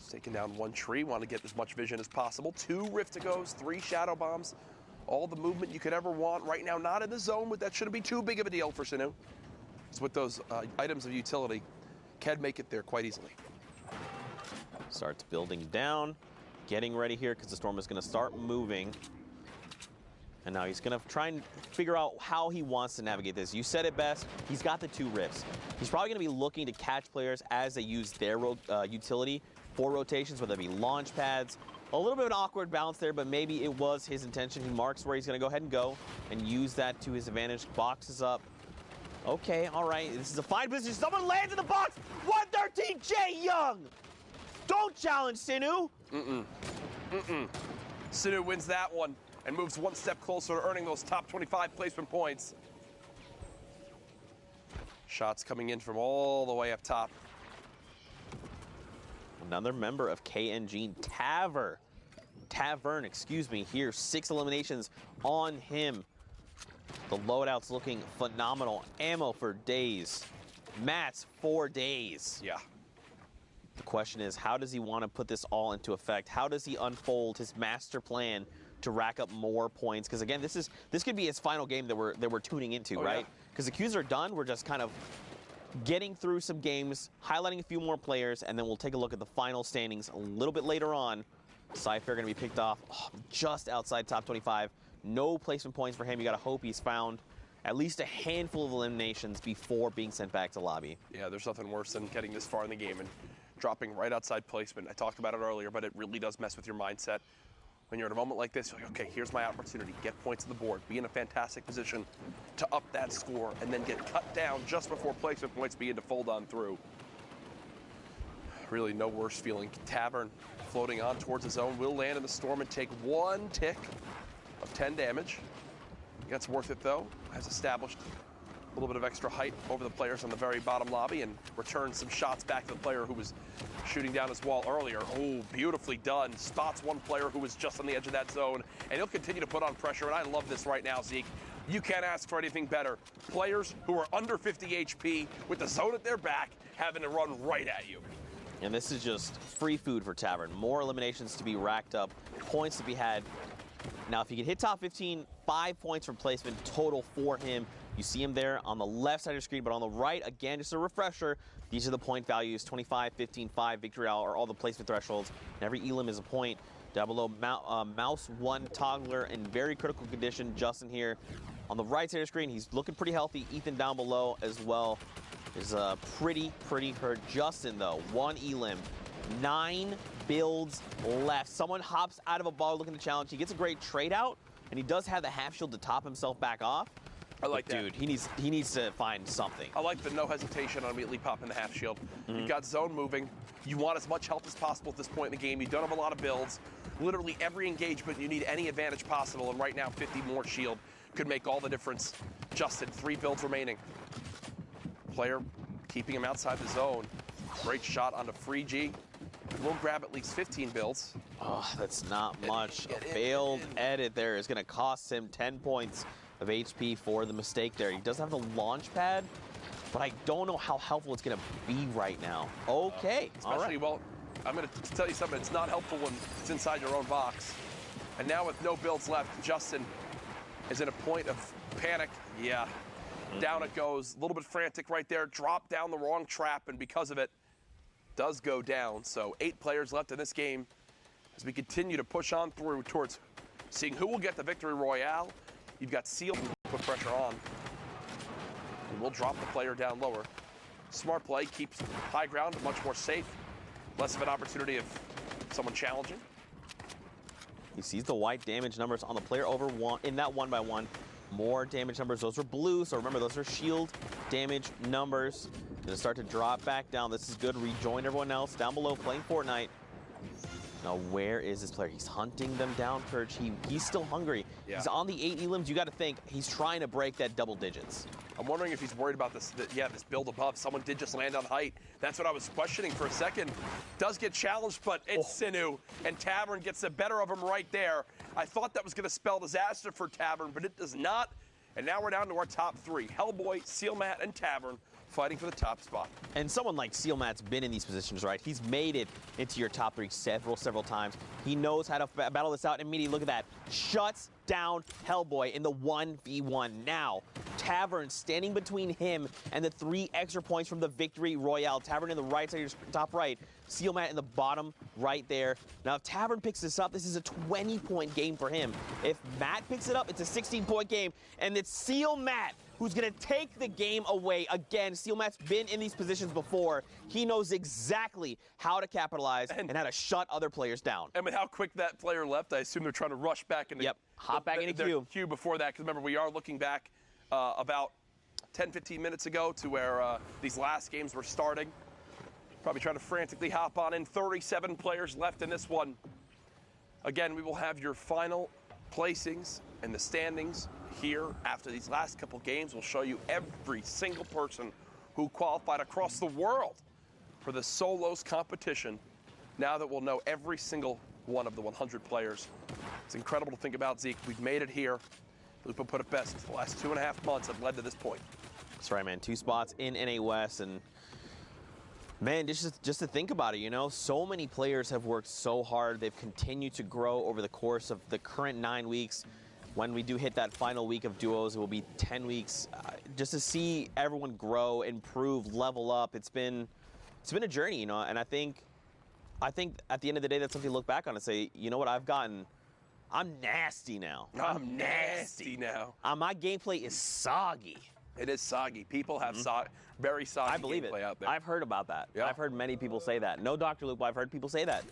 S16: Taking down 1 tree, want to get as much vision as possible. 2 Riftigos, 3 Shadow Bombs. All the movement you could ever want. Right now, not in the zone, but that shouldn't be too big of a deal for Sinu. It's with those items of utility, can make it there quite easily.
S2: Starts building down, getting ready here because the storm is going to start moving. And now he's going to try and figure out how he wants to navigate this. You said it best. He's got the 2 rifts. He's probably going to be looking to catch players as they use their utility for rotations, whether it be launch pads. A little bit of an awkward bounce there, but maybe it was his intention. He marks where he's going to go ahead and go and use that to his advantage. Boxes up. Okay, all right. This is a fine position. Someone lands in the box. 113, Jay Young. Don't challenge Sinu.
S16: Sinu wins that one and moves 1 step closer to earning those top 25 placement points. Shots coming in from all the way up top.
S2: Another member of KNG, Tavern, excuse me, here. 6 eliminations on him. The loadout's looking phenomenal. Ammo for days. Mats for days.
S16: Yeah.
S2: The question is, how does he want to put this all into effect? How does he unfold his master plan to rack up more points? Because again, this could be his final game that we're tuning into, right? Because the queues are done. We're just kind of getting through some games, highlighting a few more players, and then we'll take a look at the final standings a little bit later on. Cypher going to be picked off just outside top 25. No placement points for him. You got to hope he's found at least a handful of eliminations before being sent back to lobby.
S16: Yeah, there's nothing worse than getting this far in the game and dropping right outside placement. I talked about it earlier, but it really does mess with your mindset. When you're in a moment like this, you're like, okay, here's my opportunity. Get points on the board. Be in a fantastic position to up that score and then get cut down just before placement points begin to fold on through. Really no worse feeling. Tavern floating on towards the zone. Will land in the storm and take 1 tick of 10 damage. That's worth it, though. Has established a little bit of extra height over the players on the very bottom lobby and returned some shots back to the player who was shooting down his wall earlier. Oh, beautifully done. Spots 1 player who was just on the edge of that zone, and he'll continue to put on pressure, and I love this right now, Zeke. You can't ask for anything better. Players who are under 50 HP with the zone at their back having to run right at you.
S2: And this is just free food for Tavern. More eliminations to be racked up, points to be had. Now, if he can hit top 15, 5 points for placement total for him. You see him there on the left side of your screen, but on the right, again, just a refresher, these are the point values, 25, 15, 5, victory hour, are all the placement thresholds. And every elim is a point. Down below, Mouse 1 toggler in very critical condition. Justin here on the right side of your screen, he's looking pretty healthy. Ethan down below as well is pretty hurt. Justin, though, 1 elim, 9 builds left. Someone hops out of a ball looking to challenge. He gets a great trade out, and he does have the half shield to top himself back off.
S16: I like that.
S2: Dude, he needs to find something.
S16: I like the no hesitation on immediately popping the half shield. You've got zone moving. You want as much help as possible at this point in the game. You don't have a lot of builds. Literally every engagement, you need any advantage possible, and right now 50 more shield could make all the difference. Justin, 3 builds remaining. Player keeping him outside the zone. Great shot onto Free G. We'll grab at least 15 builds.
S2: Oh, that's not much. A failed edit there is going to cost him 10 points of HP for the mistake there. He does have the launch pad, but I don't know how helpful it's going to be right now. Okay,
S16: Especially, well, I'm going to tell you something. It's not helpful when it's inside your own box. And now with no builds left, Justin is in a point of panic. Yeah, down it goes. A little bit frantic right there. Dropped down the wrong trap, and because of it, does go down. So 8 players left in this game as we continue to push on through towards seeing who will get the victory royale. You've got Seal put pressure on. And we'll drop the player down lower. Smart play, keeps high ground, much more safe. Less of an opportunity of someone challenging.
S2: He sees the white damage numbers on the player over one in that 1x1. More damage numbers. Those are blue, so remember those are shield damage numbers. Gonna start to drop back down. This is good. Rejoin everyone else down below playing Fortnite. Now, where is this player? He's hunting them down, Perch. He's still hungry.
S16: Yeah.
S2: He's on the 8 elims. You got to think he's trying to break that double digits.
S16: I'm wondering if he's worried about this build above. Someone did just land on height. That's what I was questioning for a second. Does get challenged, but it's Sinu, and Tavern gets the better of him right there. I thought that was going to spell disaster for Tavern, but it does not. And now we're down to our top 3. Hellboy, Sealmat, and Tavern fighting for the top spot.
S2: And someone like Sealmat's been in these positions, right? He's made it into your top 3 several times. He knows how to battle this out. Immediately, look at that. Shuts down Hellboy in the 1v1. Now, Tavern standing between him and the 3 extra points from the victory royale. Tavern in the right side, top right. Sealmat in the bottom right there. Now, if Tavern picks this up, this is a 20-point game for him. If Matt picks it up, it's a 16-point game. And it's Sealmat who's going to take the game away. Again, Sealmat's been in these positions before. He knows exactly how to capitalize and how to shut other players down.
S16: And with how quick that player left, I assume they're trying to rush back into
S2: hop back into queue
S16: before that. Because remember, we are looking back about 10-15 minutes ago to where these last games were starting. Probably trying to frantically hop on in. 37 players left in this one. Again, we will have your final placings and the standings here after these last couple games. We'll show you every single person who qualified across the world for the solos competition. Now that we'll know every single one of the 100 players. It's incredible to think about, Zeke. We've made it here. Lupa put it best. The last 2.5 months have led to this point.
S2: That's right, man. 2 spots in NA West, and man, just to think about it, you know, so many players have worked so hard. They've continued to grow over the course of the current 9 weeks. When we do hit that final week of duos, it will be 10 weeks. Just to see everyone grow, improve, level up, it's been a journey, you know. And I think at the end of the day, that's something to look back on and say, you know what, I'm nasty now.
S16: I'm nasty now.
S2: My gameplay is soggy.
S16: It is soggy. People have very soggy gameplay out there.
S2: I've heard about that. Yeah. I've heard many people say that. No Dr. Luke, I've heard people say that.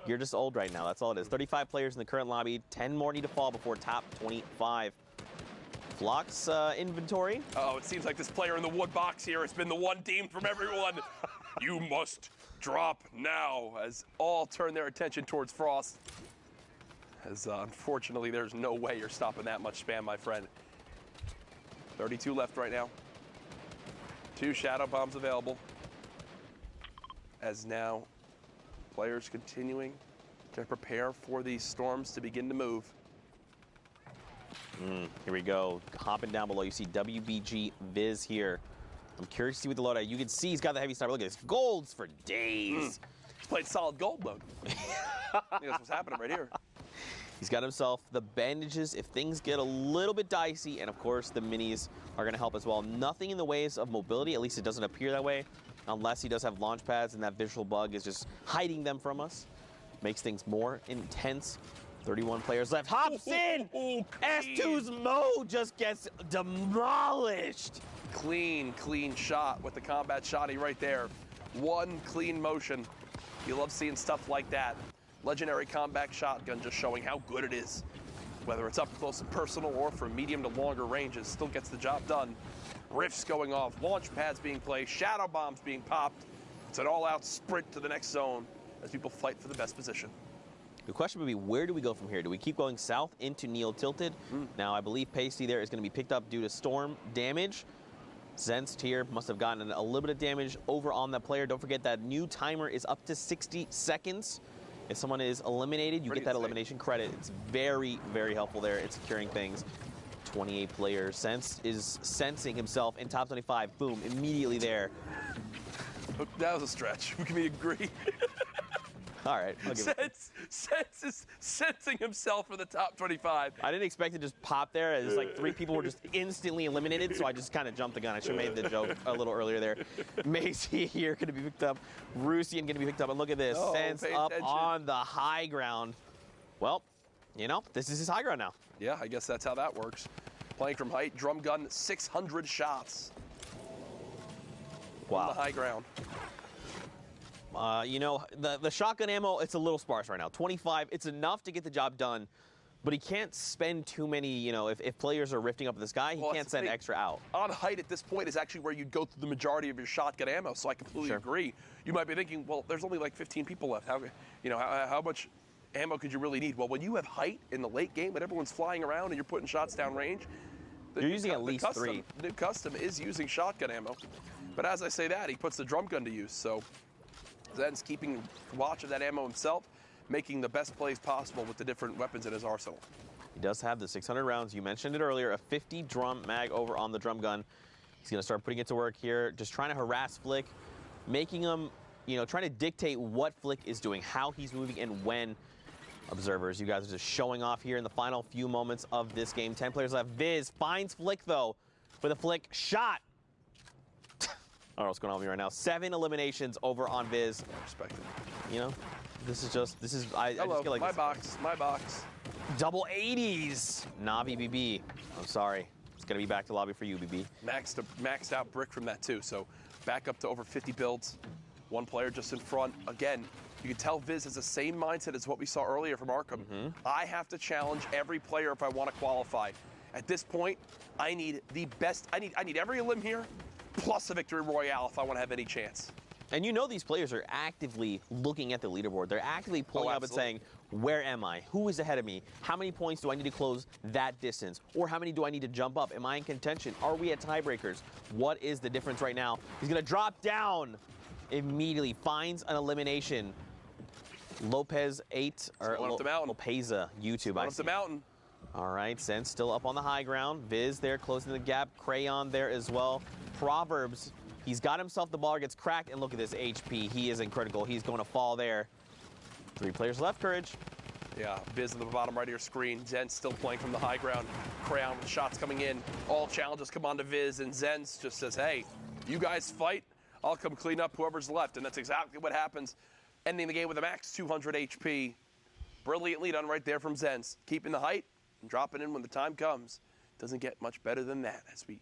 S2: You're just old right now. That's all it is. 35 players in the current lobby. 10 more need to fall before top 25. Flock's inventory.
S16: Oh, it seems like this player in the wood box here has been the one deemed from everyone. You must drop now, as all turn their attention towards Frost. As unfortunately, there's no way you're stopping that much spam, my friend. 32 left right now. 2 shadow bombs available. As now, players continuing to prepare for these storms to begin to move.
S2: Here we go. Hopping down below, you see WBG Viz here. I'm curious to see what the loadout. You can see he's got the heavy sniper. Look at this. Golds for days.
S16: He's played solid gold mode. I think that's what's happening right here.
S2: He's got himself the bandages if things get a little bit dicey, and of course the minis are going to help as well. Nothing in the ways of mobility, at least it doesn't appear that way, unless he does have launch pads and that visual bug is just hiding them from us. Makes things more intense. 31 players left. Hops in! S2's Mo just gets demolished.
S16: Clean shot with the combat shotty right there. One clean motion You love seeing stuff like that. Legendary combat shotgun just showing how good it is. Whether it's up close and personal or from medium to longer ranges, still gets the job done. Rifts going off, launch pads being placed, shadow bombs being popped. It's an all-out sprint to the next zone as people fight for the best position.
S2: The question would be, where do we go from here? Do we keep going south into Neil Tilted? Now, I believe Pasty there is going to be picked up due to storm damage. Zenst here must have gotten a little bit of damage over on that player. Don't forget that new timer is up to 60 seconds. If someone is eliminated, you get that elimination credit. It's very, very helpful there. It's securing things. 28 players. Sense is sensing himself in top 25. Boom, immediately there.
S16: That was a stretch. We can agree.
S2: All right, I'll give it.
S16: Sense is sensing himself for the top 25.
S2: I didn't expect it to just pop there. It was like 3 people were just instantly eliminated, so I just kind of jumped the gun. I should have made the joke a little earlier there. Macy here going to be picked up. Rusian going to be picked up. And look at this. Sense up on the high ground. Well, you know, this is his high ground now.
S16: Yeah, I guess that's how that works. Playing from height, drum gun, 600 shots.
S2: Wow.
S16: On the high ground.
S2: You know, the shotgun ammo, it's a little sparse right now. 25, it's enough to get the job done, but he can't spend too many, you know, if players are rifting up this guy, he can't send extra out.
S16: On height at this point is actually where you'd go through the majority of your shotgun ammo, so I completely agree. You might be thinking, well, there's only like 15 people left. How much ammo could you really need? Well, when you have height in the late game, when everyone's flying around and you're putting shots down range,
S2: you're using at least 3.
S16: The new custom is using shotgun ammo. But as I say that, he puts the drum gun to use, so Zen's keeping watch of that ammo himself, making the best plays possible with the different weapons in his arsenal.
S2: He does have the 600 rounds. You mentioned it earlier, a 50 drum mag over on the drum gun. He's going to start putting it to work here, just trying to harass Flick, making him, you know, trying to dictate what Flick is doing, how he's moving, and when. Observers, you guys are just showing off here in the final few moments of this game. 10 players left. Viz finds Flick, though, with a Flick shot. I don't know what's going on with me right now. 7 eliminations over on Viz.
S16: I respect it.
S2: You know, I just feel like
S16: my box.
S2: Double 80s. Navi BB. I'm sorry. It's going to be back to lobby for you, BB.
S16: Maxed out brick from that, too. So back up to over 50 builds. One player just in front. Again, you can tell Viz has the same mindset as what we saw earlier from Arkham. I have to challenge every player if I want to qualify. At this point, I need the best. I need every limb here, plus a victory royale if I want to have any chance.
S2: And you know these players are actively looking at the leaderboard. They're actively pulling up and saying, where am I? Who is ahead of me? How many points do I need to close that distance? Or how many do I need to jump up? Am I in contention? Are we at tiebreakers? What is the difference right now? He's going to drop down immediately. Finds an elimination. Lopez 8, or Lopeza, YouTube, I see.
S16: Up the mountain.
S2: All right, Sense still up on the high ground. Viz there closing the gap. Crayon there as well. Proverbs, he's got himself the ball, gets cracked, and look at this HP. He isn't critical. He's going to fall there. 3 players left, Courage.
S16: Yeah, Viz on the bottom right of your screen. Zen still playing from the high ground. Crayon with shots coming in. All challenges come on to Viz, and Zen just says, hey, you guys fight. I'll come clean up whoever's left. And that's exactly what happens. Ending the game with a max 200 HP. Brilliantly done right there from Zenz. Keeping the height and dropping in when the time comes. Doesn't get much better than that as we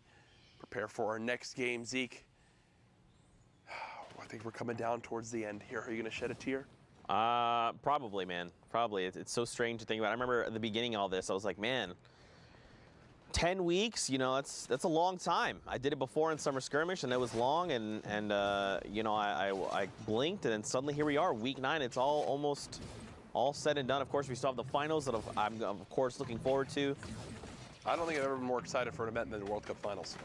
S16: prepare for our next game. Zeke, I think we're coming down towards the end here. Are you going to shed a tear?
S2: Probably, man. Probably. It's so strange to think about. I remember at the beginning of all this, I was like, man, 10 weeks, you know, that's a long time. I did it before in Summer Skirmish, and it was long, and you know, I blinked, and then suddenly here we are, week 9. It's almost all said and done. Of course, we still have the finals that I'm, of course, looking forward to.
S16: I don't think I've ever been more excited for an event than the World Cup Finals.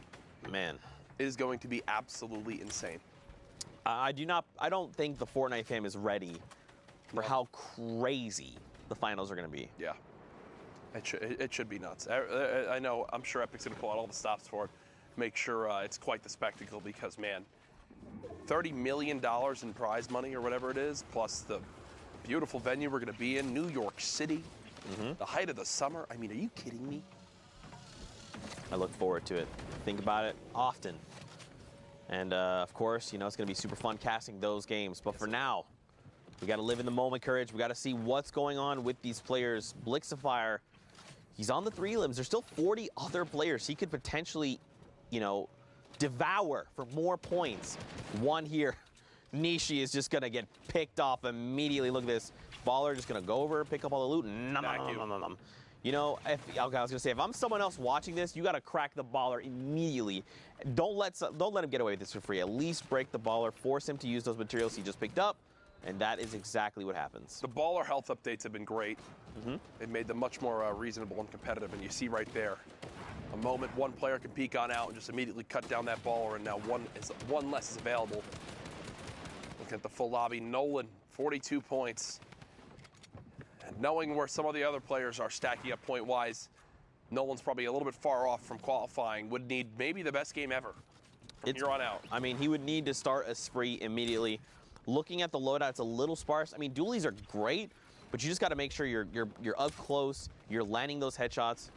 S2: Man.
S16: It is going to be absolutely insane.
S2: I don't think the Fortnite fam is ready for how crazy the finals are going to be.
S16: Yeah. It should be nuts. I know, I'm sure Epic's going to pull out all the stops for it. Make sure it's quite the spectacle because, man, $30 million in prize money or whatever it is, plus the beautiful venue we're going to be in, New York City, the height of the summer. I mean, are you kidding me?
S2: I look forward to it. Think about it often. And, of course, you know, it's going to be super fun casting those games. But for now, we got to live in the moment, Courage. We got to see what's going on with these players. Blixifire, he's on the 3 limbs. There's still 40 other players he could potentially, you know, devour for more points. One here Nishi is just going to get picked off immediately. Look at this. Baller just going to go over, pick up all the loot. Nom. You know, okay, I was going to say, if I'm someone else watching this, you got to crack the Baller immediately. Don't let him get away with this for free. At least break the Baller, force him to use those materials he just picked up, and that is exactly what happens.
S16: The Baller health updates have been great. They've made them much more reasonable and competitive, and you see right there, a moment one player can peek on out and just immediately cut down that Baller, and now one less is available. Look at the full lobby. Nolan, 42 points. And knowing where some of the other players are stacking up point-wise, Nolan's probably a little bit far off from qualifying. Would need maybe the best game ever from here on out.
S2: I mean, he would need to start a spree immediately. Looking at the loadout, it's a little sparse. I mean, dualies are great, but you just got to make sure you're up close, you're landing those headshots,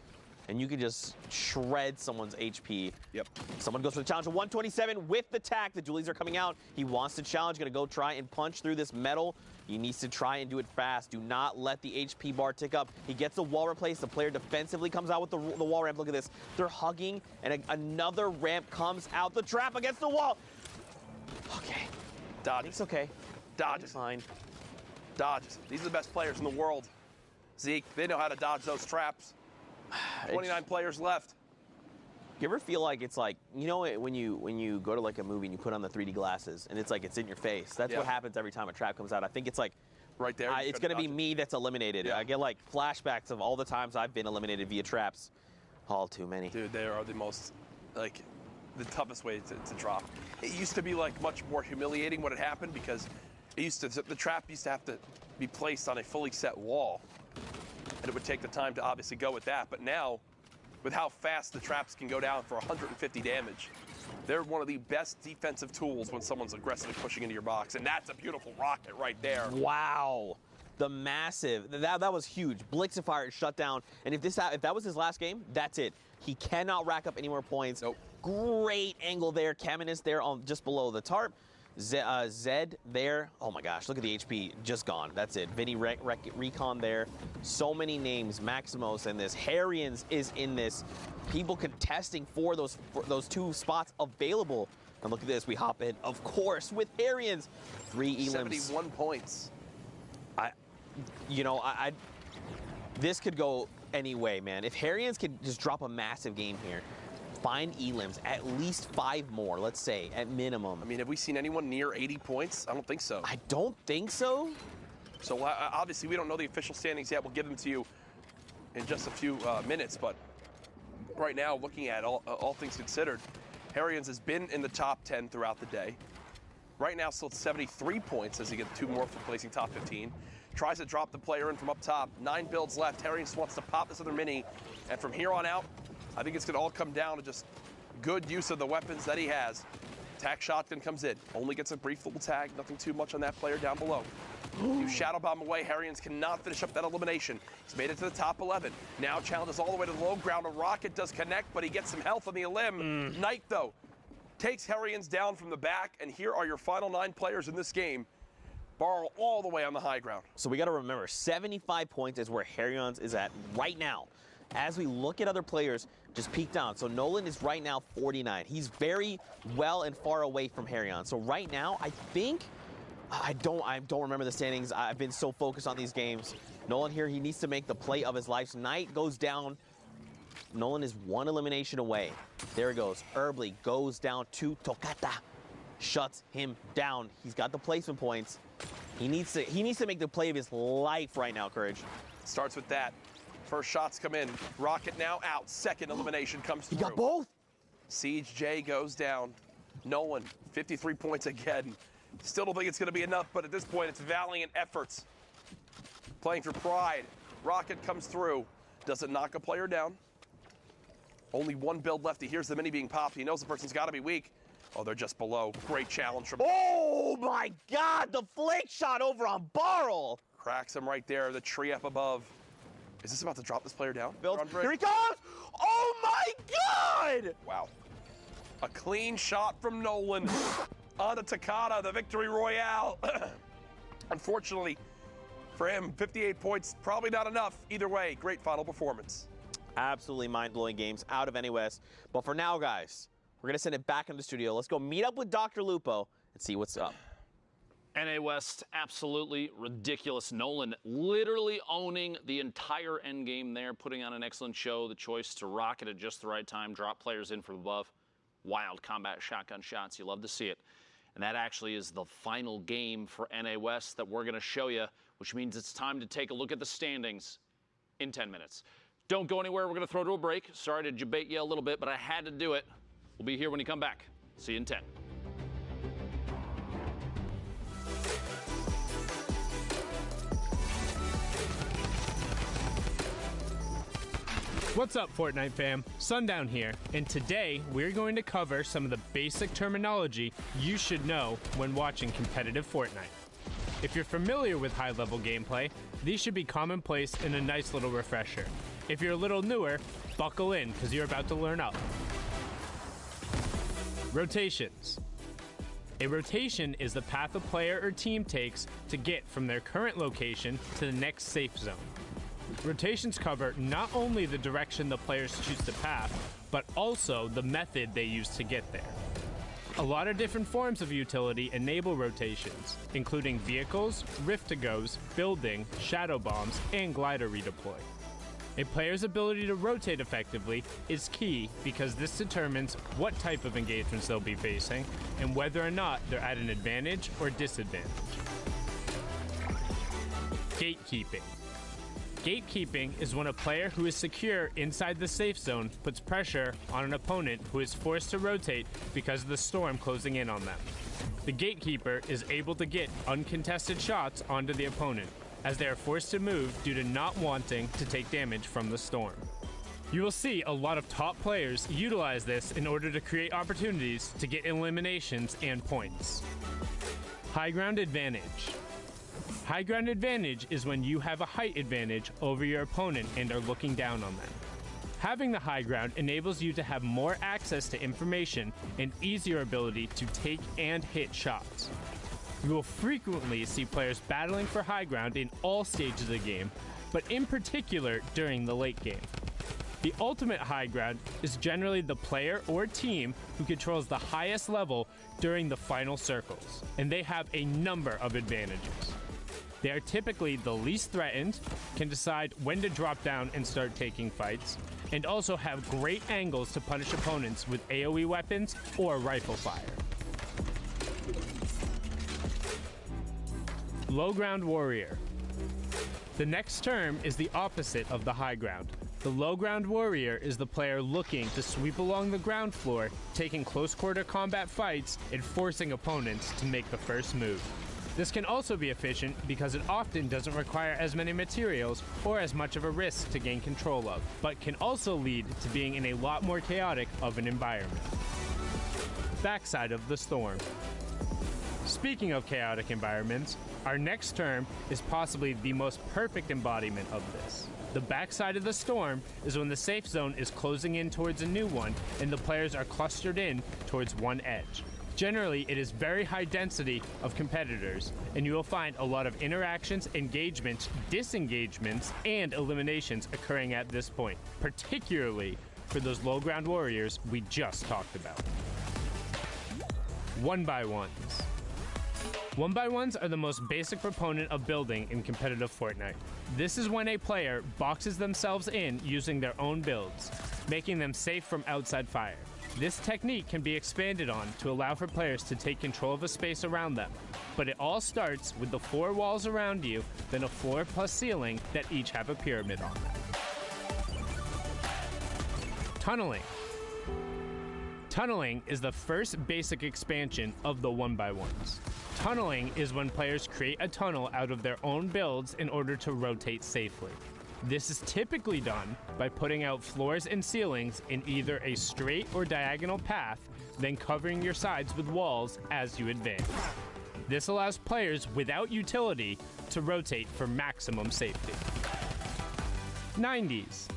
S2: and you can just shred someone's HP.
S16: Yep.
S2: Someone goes for the challenge of 127 with the tack. The dualies are coming out. He wants to challenge, going to go try and punch through this metal. He needs to try and do it fast. Do not let the HP bar tick up. He gets the wall replaced. The player defensively comes out with the wall ramp. Look at this. They're hugging, and another ramp comes out. The trap against the wall. Okay.
S16: Dodges.
S2: It's okay.
S16: Dodges.
S2: Fine.
S16: Dodges. These are the best players in the world. Zeke, they know how to dodge those traps. 29 players left.
S2: You ever feel like it's like, you know, when you go to like a movie and you put on the 3D glasses and it's like it's in your face? That's what happens every time a trap comes out. I think it's like
S16: right there.
S2: It's going to be me that's eliminated. I get like flashbacks of all the times I've been eliminated via traps. All too many.
S16: Dude, they are the most, like, the toughest way to drop. It used to be like much more humiliating when it happened because the trap used to have to be placed on a fully set wall. And it would take the time to obviously go with that. But now, with how fast the traps can go down for 150 damage, they're one of the best defensive tools when someone's aggressively pushing into your box. And that's a beautiful rocket right there.
S2: Wow. The massive, that was huge. Blixifire shut down. And if that was his last game, that's it. He cannot rack up any more points.
S16: Nope.
S2: Great angle there. Caminus there on just below the tarp. Zed there. Oh my gosh, look at the HP. Just gone. That's it. Vinny Recon there. So many names. Maximos in this. Harrians is in this. People contesting for those two spots available. And look at this. We hop in, of course, with Harrians. 3 elims.
S16: 71 points.
S2: This could go any way, man. If Harrians could just drop a massive game here, find elims, at least 5 more, let's say, at minimum.
S16: I mean, have we seen anyone near 80 points? I don't think so.
S2: I don't think so.
S16: So obviously we don't know the official standings yet. We'll give them to you in just a few minutes. But right now, looking at all things considered, Harrians has been in the top 10 throughout the day. Right now, still at 73 points as he gets 2 more for placing top 15. Tries to drop the player in from up top. 9 builds left. Harrians wants to pop this other mini. And from here on out, I think it's going to all come down to just good use of the weapons that he has. Tack shotgun comes in. Only gets a brief little tag. Nothing too much on that player down below. You shadow bomb away. Harrians cannot finish up that elimination. He's made it to the top 11. Now challenges all the way to the low ground. A rocket does connect, but he gets some health on the elim. Knight, though, takes Harrians down from the back. And here are your final 9 players in this game. Barrel all the way on the high ground.
S2: So we got to remember, 75 points is where Harrians is at right now. As we look at other players, just peek down. So Nolan is right now 49. He's very well and far away from Harrians. So right now, I think, I don't remember the standings. I've been so focused on these games. Nolan here, he needs to make the play of his life. Knight goes down. Nolan is 1 elimination away. There he goes. Herbley goes down to Tokata. Shuts him down. He's got the placement points. He needs to make the play of his life right now, Courage.
S16: Starts with that. First shots come in. Rocket now out. Second elimination comes through.
S2: He got both.
S16: Siege J goes down. Nolan, 53 points again. Still don't think it's going to be enough, but at this point, it's valiant efforts. Playing for pride. Rocket comes through. Does it knock a player down? Only 1 build left. He hears the mini being popped. He knows the person's got to be weak. Oh, they're just below. Great challenge from...
S2: Oh, my God! The flick shot over on Barrel!
S16: Cracks him right there. The tree up above. Is this about to drop this player down?
S2: Here he comes! Oh, my God!
S16: Wow. A clean shot from Nolan on the Takata, the victory royale. Unfortunately for him, 58 points, probably not enough. Either way, great final performance.
S2: Absolutely mind-blowing games out of NAWest. But for now, guys, we're going to send it back in the studio. Let's go meet up with Dr. Lupo and see what's up.
S3: NA West, absolutely ridiculous. Nolan literally owning the entire end game there, putting on an excellent show. The choice to rocket at just the right time, drop players in from above. Wild combat shotgun shots. You love to see it. And that actually is the final game for NA West that we're going to show you, which means it's time to take a look at the standings in 10 minutes. Don't go anywhere. We're going to throw to a break. Sorry to debate you a little bit, but I had to do it. We'll be here when you come back. See you in 10.
S1: What's up, Fortnite fam? Sundown here, and today we're going to cover some of the basic terminology you should know when watching competitive Fortnite. If you're familiar with high-level gameplay, these should be commonplace and a nice little refresher. If you're a little newer, buckle in, because you're about to learn up. Rotations. A rotation is the path a player or team takes to get from their current location to the next safe zone. Rotations cover not only the direction the players choose to path, but also the method they use to get there. A lot of different forms of utility enable rotations, including vehicles, rift-to-goes, building, shadow bombs, and glider redeploy. A player's ability to rotate effectively is key because this determines what type of engagements they'll be facing and whether or not they're at an advantage or disadvantage. Gatekeeping. Gatekeeping is when a player who is secure inside the safe zone puts pressure on an opponent who is forced to rotate because of the storm closing in on them. The gatekeeper is able to get uncontested shots onto the opponent, as they are forced to move due to not wanting to take damage from the storm. You will see a lot of top players utilize this in order to create opportunities to get eliminations and points. High ground advantage. High ground advantage is when you have a height advantage over your opponent and are looking down on them. Having the high ground enables you to have more access to information and easier ability to take and hit shots. You will frequently see players battling for high ground in all stages of the game, but in particular during the late game. The ultimate high ground is generally the player or team who controls the highest level during the final circles, and they have a number of advantages. They are typically the least threatened, can decide when to drop down and start taking fights, and also have great angles to punish opponents with AoE weapons or rifle fire. Low ground warrior. The next term is the opposite of the high ground. The low ground warrior is the player looking to sweep along the ground floor, taking close quarter combat fights and forcing opponents to make the first move. This can also be efficient because it often doesn't require as many materials or as much of a risk to gain control of, but can also lead to being in a lot more chaotic of an environment. Backside of the storm. Speaking of chaotic environments, our next term is possibly the most perfect embodiment of this. The backside of the storm is when the safe zone is closing in towards a new one and the players are clustered in towards one edge. Generally, it is very high density of competitors, and you will find a lot of interactions, engagements, disengagements, and eliminations occurring at this point, particularly for those low ground warriors we just talked about. 1x1s. 1x1s are the most basic proponent of building in competitive Fortnite. This is when a player boxes themselves in using their own builds, making them safe from outside fire. This technique can be expanded on to allow for players to take control of a space around them, but it all starts with the 4 walls around you, then a floor plus ceiling that each have a pyramid on them. Tunneling. Tunneling is the first basic expansion of the 1x1s. Tunneling is when players create a tunnel out of their own builds in order to rotate safely. This is typically done by putting out floors and ceilings in either a straight or diagonal path, then covering your sides with walls as you advance. This allows players without utility to rotate for maximum safety. 90s.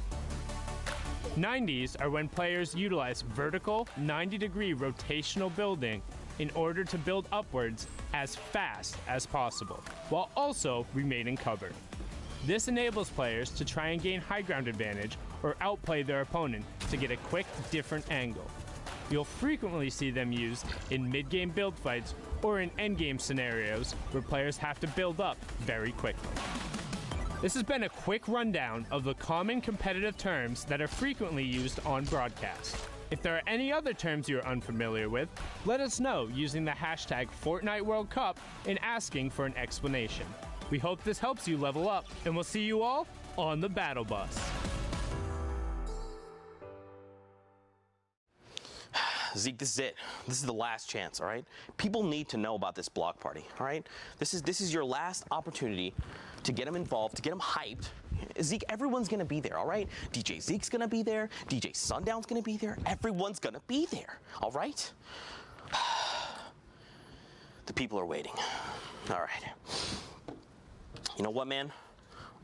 S1: 90s are when players utilize vertical 90-degree rotational building in order to build upwards as fast as possible, while also remaining covered. This enables players to try and gain high ground advantage or outplay their opponent to get a quick, different angle. you'll frequently see them used in mid-game build fights or in endgame scenarios where players have to build up very quickly. This has been a quick rundown of the common competitive terms that are frequently used on broadcast. If there are any other terms you're unfamiliar with, let us know using the hashtag Fortnite World Cup and asking for an explanation. We hope this helps you level up, and we'll see you all on the battle bus.
S2: Zeke, this is it. This is the last chance, all right? People need to know about this block party, all right? This is your last opportunity to get them involved, to get them hyped. Zeke, everyone's gonna be there, all right? DJ Zeke's gonna be there. DJ Sundown's gonna be there. Everyone's gonna be there, all right? The people are waiting. All right. You know what, man?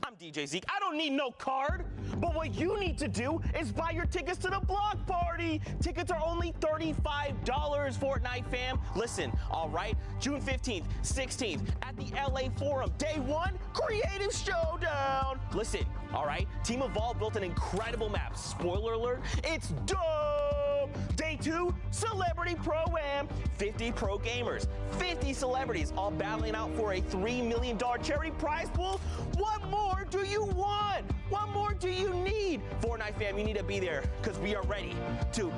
S2: I'm DJ Zeke. I don't need no card. But what you need to do is buy your tickets to the block party. Tickets are only $35, Fortnite fam. Listen, all right? June 15th, 16th at the LA Forum. Day 1, Creative Showdown. Listen, all right? Team Evolve built an incredible map. Spoiler alert, it's dope. Day 2, Celebrity Pro-Am. 50 pro gamers, 50 celebrities, all battling out for a $3 million charity prize pool. What more do you want? What more do you need? Fortnite fam, you need to be there because we are ready to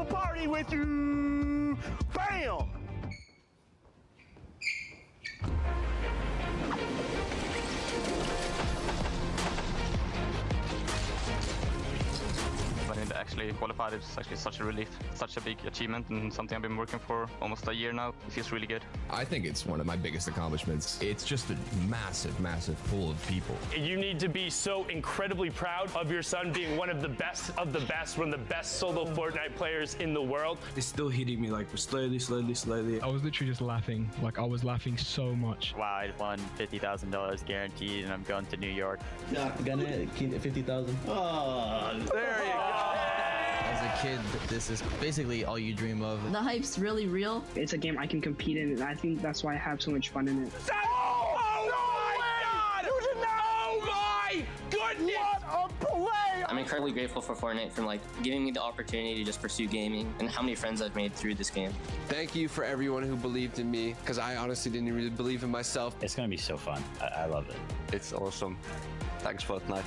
S2: party with you. Bam!
S5: When it actually qualified, it's actually such a relief, such a big achievement, and something I've been working for almost a year now. It feels really good.
S6: I think it's one of my biggest accomplishments. It's just a massive, massive pool of people.
S1: You need to be so incredibly proud of your son being one of the best, one of the best solo Fortnite players in the world.
S7: It's still hitting me like slowly.
S8: I was literally just laughing. Like, I was laughing so much.
S14: Wow, I won $50,000 guaranteed, and I'm going to New York.
S10: Yeah, gonna keep 50,000.
S14: Oh,
S1: there you go.
S9: As a kid, this is basically all you dream of.
S15: The hype's really real.
S11: It's a game I can compete in, and I think that's why I have so much fun in it.
S1: Oh my goodness! What a play!
S12: I'm incredibly grateful for Fortnite for giving me the opportunity to just pursue gaming and how many friends I've made through this game.
S13: Thank you for everyone who believed in me, because I honestly didn't really believe in myself.
S14: it's gonna be so fun. I love it.
S13: It's awesome. Thanks, Fortnite.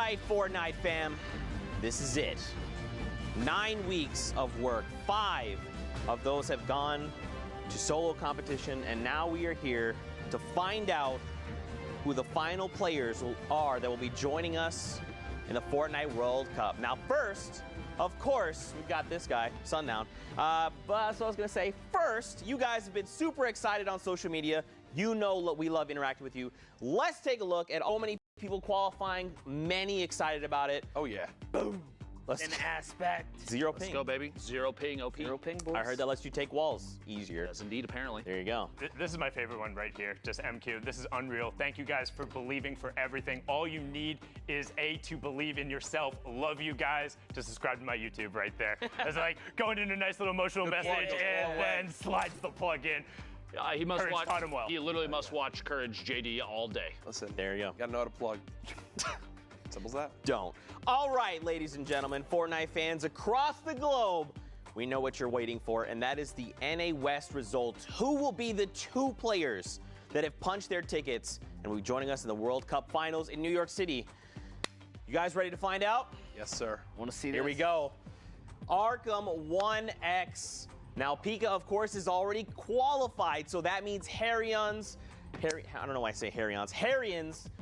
S2: right, Fortnite fam. This is it. 9 weeks of work. 5 of those have gone to solo competition, and now we are here to find out who the final players are that will be joining us in the Fortnite World Cup. Now, first, of course, we've got this guy, Sundown. But that's what I was going to say. First, you guys have been super excited on social media. You know we love interacting with you. Let's take a look at how many people qualifying, many excited about it.
S16: Oh, yeah.
S2: Boom.
S4: An aspect.
S2: Zero ping.
S3: Let's go, baby. Zero ping, OP.
S4: Zero ping, boys.
S2: I heard that lets you take walls easier.
S3: Yes, indeed, apparently.
S2: There you go.
S1: This is my favorite one right here, just MQ. This is unreal. Thank you guys for believing for everything. All you need is to believe in yourself. Love you guys. Just subscribe to my YouTube right there. It's like going into a nice little emotional message and then slides the plug in.
S3: He must
S1: Courage
S3: watch.
S1: taught him well.
S3: He literally must watch Courage JD all day.
S16: Listen,
S2: there you go.
S16: Gotta know how to plug. Simple as that.
S2: Don't. All right, ladies and gentlemen, Fortnite fans across the globe, we know what you're waiting for, and that is the NA West results. Who will be the 2 players that have punched their tickets and will be joining us in the World Cup Finals in New York City? You guys ready to find out?
S16: Yes, sir.
S4: Want to see this?
S2: Here we go. Arkham 1X. Now, Pika, of course, is already qualified, so that means Harryans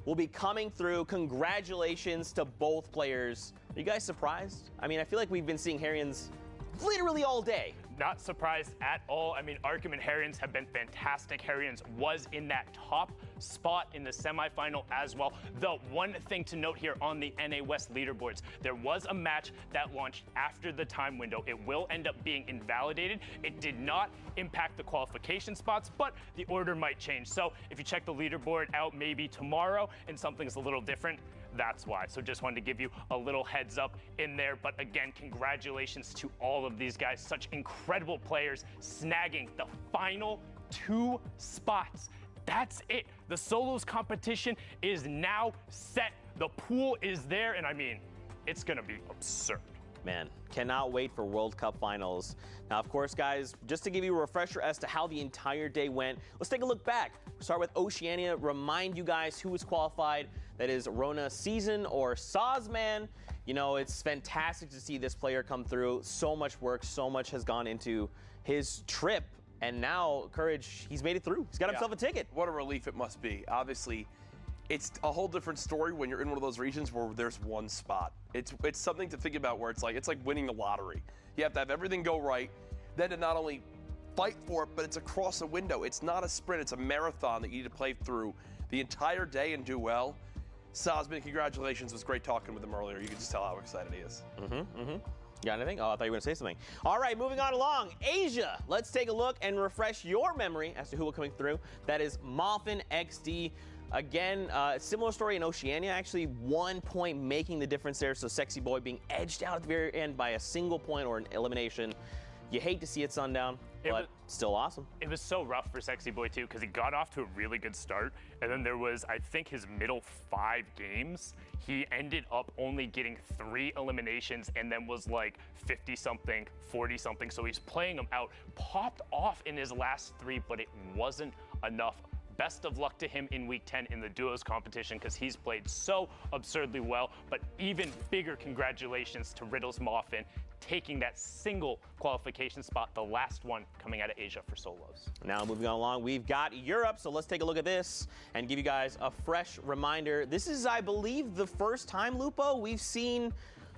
S2: will be coming through. Congratulations to both players. Are you guys surprised? I mean, I feel like we've been seeing Harryans literally all day.
S1: Not surprised at all. I mean, Arkham and Harryans have been fantastic. Harryans was in that top spot in the semifinal as well. The one thing to note here on the NA West leaderboards, there was a match that launched after the time window. It will end up being invalidated. It did not impact the qualification spots, but the order might change. So if you check the leaderboard out maybe tomorrow and something's a little different, that's why. So just wanted to give you a little heads up in there. But again, congratulations to all of these guys. Such incredible players snagging the final 2 spots. That's it. The solos competition is now set. The pool is there. And I mean, it's going to be absurd.
S2: Man, cannot wait for World Cup Finals. Now, of course, guys, just to give you a refresher as to how the entire day went, let's take a look back. We'll start with Oceania, remind you guys who was qualified. That is Rona Season or Sazman. You know, it's fantastic to see this player come through. So much work, so much has gone into his trip. And now, Courage, he's made it through. He's got himself a ticket.
S16: What a relief it must be. Obviously, it's a whole different story when you're in one of those regions where there's one spot. It's something to think about where it's like winning the lottery. You have to have everything go right, then to not only fight for it, but it's across a window. It's not a sprint, it's a marathon that you need to play through the entire day and do well. Sazman, congratulations. It was great talking with him earlier. You can just tell how excited he is.
S2: You got anything? Oh, I thought you were going to say something. All right, moving on along. Asia. Let's take a look and refresh your memory as to who will coming through. That is Moffin XD. Again, similar story in Oceania. Actually, 1 point making the difference there. So Sexy Boy being edged out at the very end by a single point or an elimination. You hate to see it, Sundown, but still awesome.
S1: It was so rough for Sexy Boy, too, because he got off to a really good start. And then there was, I think, his middle 5 games. He ended up only getting 3 eliminations and then was like 50-something, 40-something. So he's playing them out. Popped off in his last 3, but it wasn't enough. Best of luck to him in Week 10 in the duos competition because he's played so absurdly well. But even bigger congratulations to Riddles Moffin taking that single qualification spot, the last one coming out of Asia for solos.
S2: Now moving on along, we've got Europe, so let's take a look at this and give you guys a fresh reminder. This is, I believe, the first time, Lupo, we've seen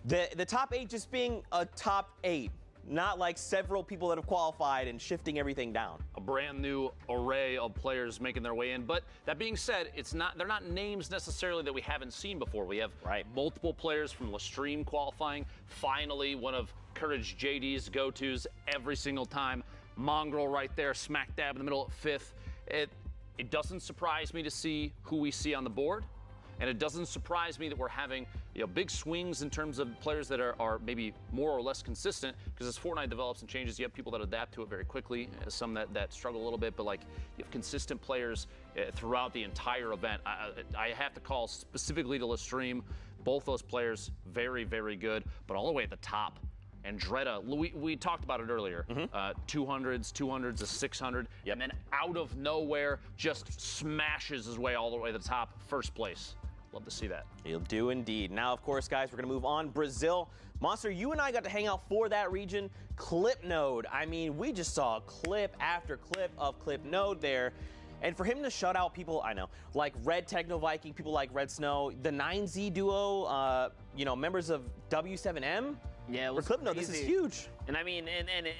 S2: the top 8 just being a top 8. Not like several people that have qualified and shifting everything down.
S3: A brand new array of players making their way in. But that being said, they're not names necessarily that we haven't seen before. We have multiple players from Lestream qualifying. Finally, one of Courage JD's go-tos every single time. Mongrel right there, smack dab in the middle at 5th. It doesn't surprise me to see who we see on the board. And it doesn't surprise me that we're having big swings in terms of players that are maybe more or less consistent, because as Fortnite develops and changes, you have people that adapt to it very quickly, some that struggle a little bit, but like you have consistent players throughout the entire event. I have to call specifically to Lestream, both those players very, very good, but all the way at the top. And Dreda, we talked about it earlier, 200s, a 600, and then out of nowhere just smashes his way all the way to the top, first place. Love to see that.
S2: You'll do indeed. Now, of course, guys, we're going to move on. Brazil. Monster, you and I got to hang out for that region. Clip Node. I mean, we just saw clip after clip of Clip Node there. And for him to shut out people, I know, like Red Techno Viking, people like Red Snow, the 9Z duo, members of W7M.
S4: Yeah, it was
S2: Clip Node, this is huge.
S4: And I mean,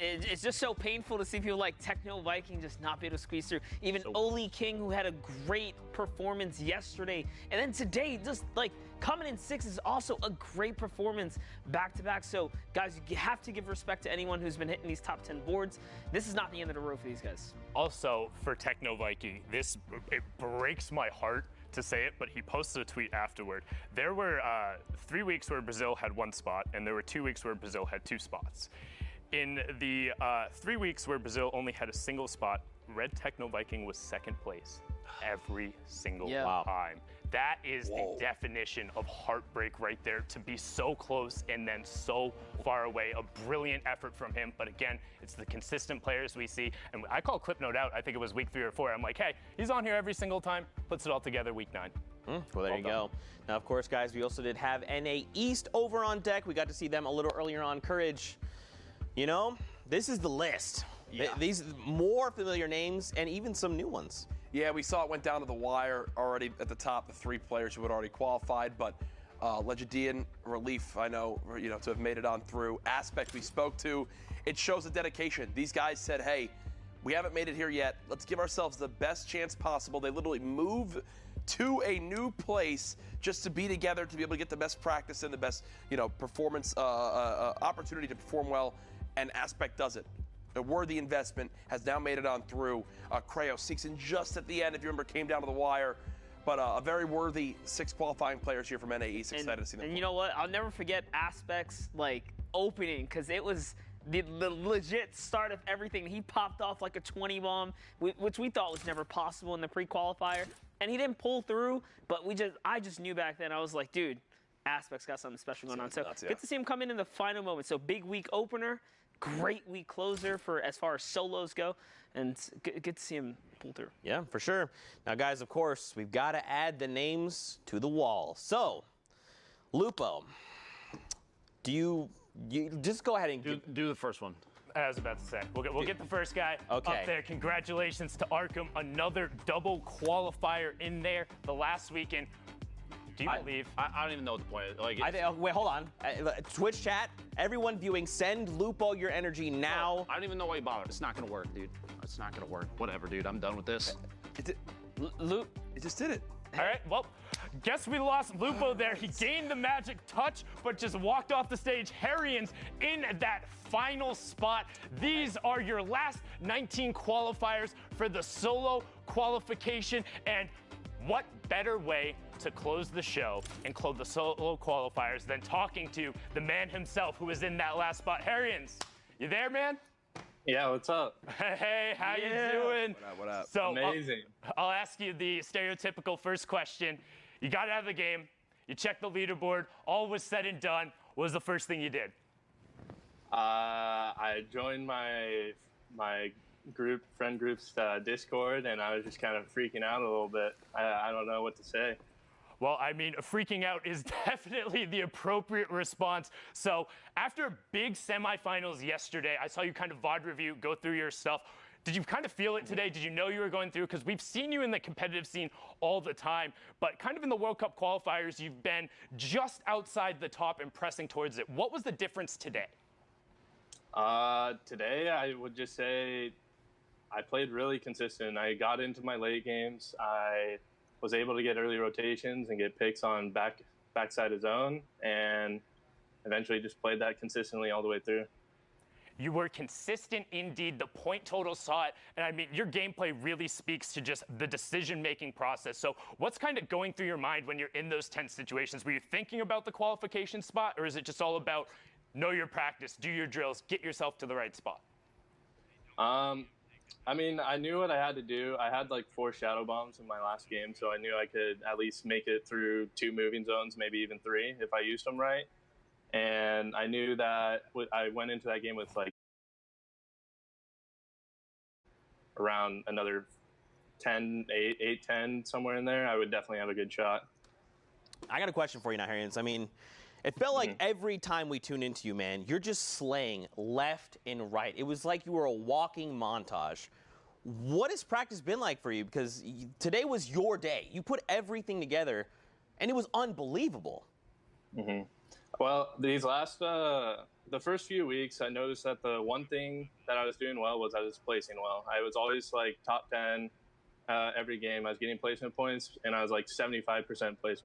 S4: it's just so painful to see people like Techno Viking just not be able to squeeze through. Even Oli King, who had a great performance yesterday. And then today, just like coming in 6th is also a great performance back to back. So guys, you have to give respect to anyone who's been hitting these top 10 boards. This is not the end of the road for these guys.
S1: Also, for Techno Viking, it breaks my heart to say it, but he posted a tweet afterward. There were 3 weeks where Brazil had 1 spot, and there were 2 weeks where Brazil had 2 spots. In the 3 weeks where Brazil only had a single spot, Red Techno Viking was 2nd place every single time. That is the definition of heartbreak right there, to be so close and then so far away. A brilliant effort from him, but again, it's the consistent players we see. And I call Clipnote out, I think it was week 3 or 4. I'm like, hey, he's on here every single time, puts it all together week 9.
S2: Well, there you go. Now, of course, guys, we also did have NA East over on deck. We got to see them a little earlier on. Courage, you know, this is the list. Yeah. These more familiar names and even some new ones.
S16: Yeah, we saw it went down to the wire already at the top, the 3 players who had already qualified, but Legendian, Relief, I know, to have made it on through. Aspect we spoke to, it shows the dedication. These guys said, hey, we haven't made it here yet. Let's give ourselves the best chance possible. They literally move to a new place just to be together, to be able to get the best practice and the best, performance opportunity to perform well, and Aspect does it. A worthy investment, has now made it on through. Creo sneaks in just at the end, if you remember, came down to the wire. But a very worthy 6 qualifying players here from NA East. Excited to see them.
S4: And you know what? I'll never forget Aspect's opening, because it was the legit start of everything. He popped off like a 20 bomb, which we thought was never possible in the pre-qualifier. And he didn't pull through, but I just knew back then. I was like, dude, Aspect's got something special going on. So good to see him come in the final moment. So big week opener. Great week closer for as far as solos go, and good to see him pull through.
S2: Yeah, for sure. Now, guys, of course, we've got to add the names to the wall. So, Lupo, do you just go ahead and
S3: do the first one?
S1: I was about to say, we'll get the first guy up there. Congratulations to Arkham, another double qualifier in there the last weekend. Do you believe?
S3: I don't even know what the point is.
S2: Wait, hold on. Twitch chat, everyone viewing, send Lupo your energy now.
S3: I don't even know why you bothered. It's not going to work, dude. It's not going to work. Whatever, dude. I'm done with this.
S16: It just did it.
S1: All right, well, guess we lost Lupo there. He gained the magic touch, but just walked off the stage. Harrians in that final spot. These are your last 19 qualifiers for the solo qualification, and what better way to close the show and close the solo qualifiers than talking to the man himself who was in that last spot. Harrians, you there, man?
S17: Yeah, what's up?
S1: Hey, how you doing?
S16: What up?
S1: So,
S17: amazing.
S1: I'll ask you the stereotypical first question. You got out of the game, you checked the leaderboard, all was said and done. What was the first thing you did?
S17: I joined my friend group's Discord, and I was just kind of freaking out a little bit. I don't know what to say.
S1: Well, I mean, freaking out is definitely the appropriate response. So after big semifinals yesterday, I saw you kind of VOD review, go through your stuff. Did you kind of feel it today? Did you know you were going through? Because we've seen you in the competitive scene all the time, but kind of in the World Cup qualifiers, you've been just outside the top and pressing towards it. What was the difference today?
S17: Today, I would just say I played really consistent. I got into my late games. I was able to get early rotations and get picks on backside of zone, and eventually just played that consistently all the way through.
S1: You were consistent indeed. The point total saw it. And I mean, your gameplay really speaks to just the decision-making process. So what's kind of going through your mind when you're in those tense situations? Were you thinking about the qualification spot, or is it just all about know your practice, do your drills, get yourself to the right spot?
S17: I mean, I knew what I had to do. I had like 4 shadow bombs in my last game, so I knew I could at least make it through 2 moving zones, maybe even 3 if I used them right. And I knew that I went into that game with like around another 10, 8, 10, somewhere in there. I would definitely have a good shot.
S2: I got a question for you now, Harriens. I mean, it felt like every time we tune into you, man, you're just slaying left and right. It was like you were a walking montage. What has practice been like for you? Because today was your day. You put everything together, and it was unbelievable.
S17: Well, these last, the first few weeks, I noticed that the one thing that I was doing well was I was placing well. I was always like top 10 every game. I was getting placement points, and I was like 75% placement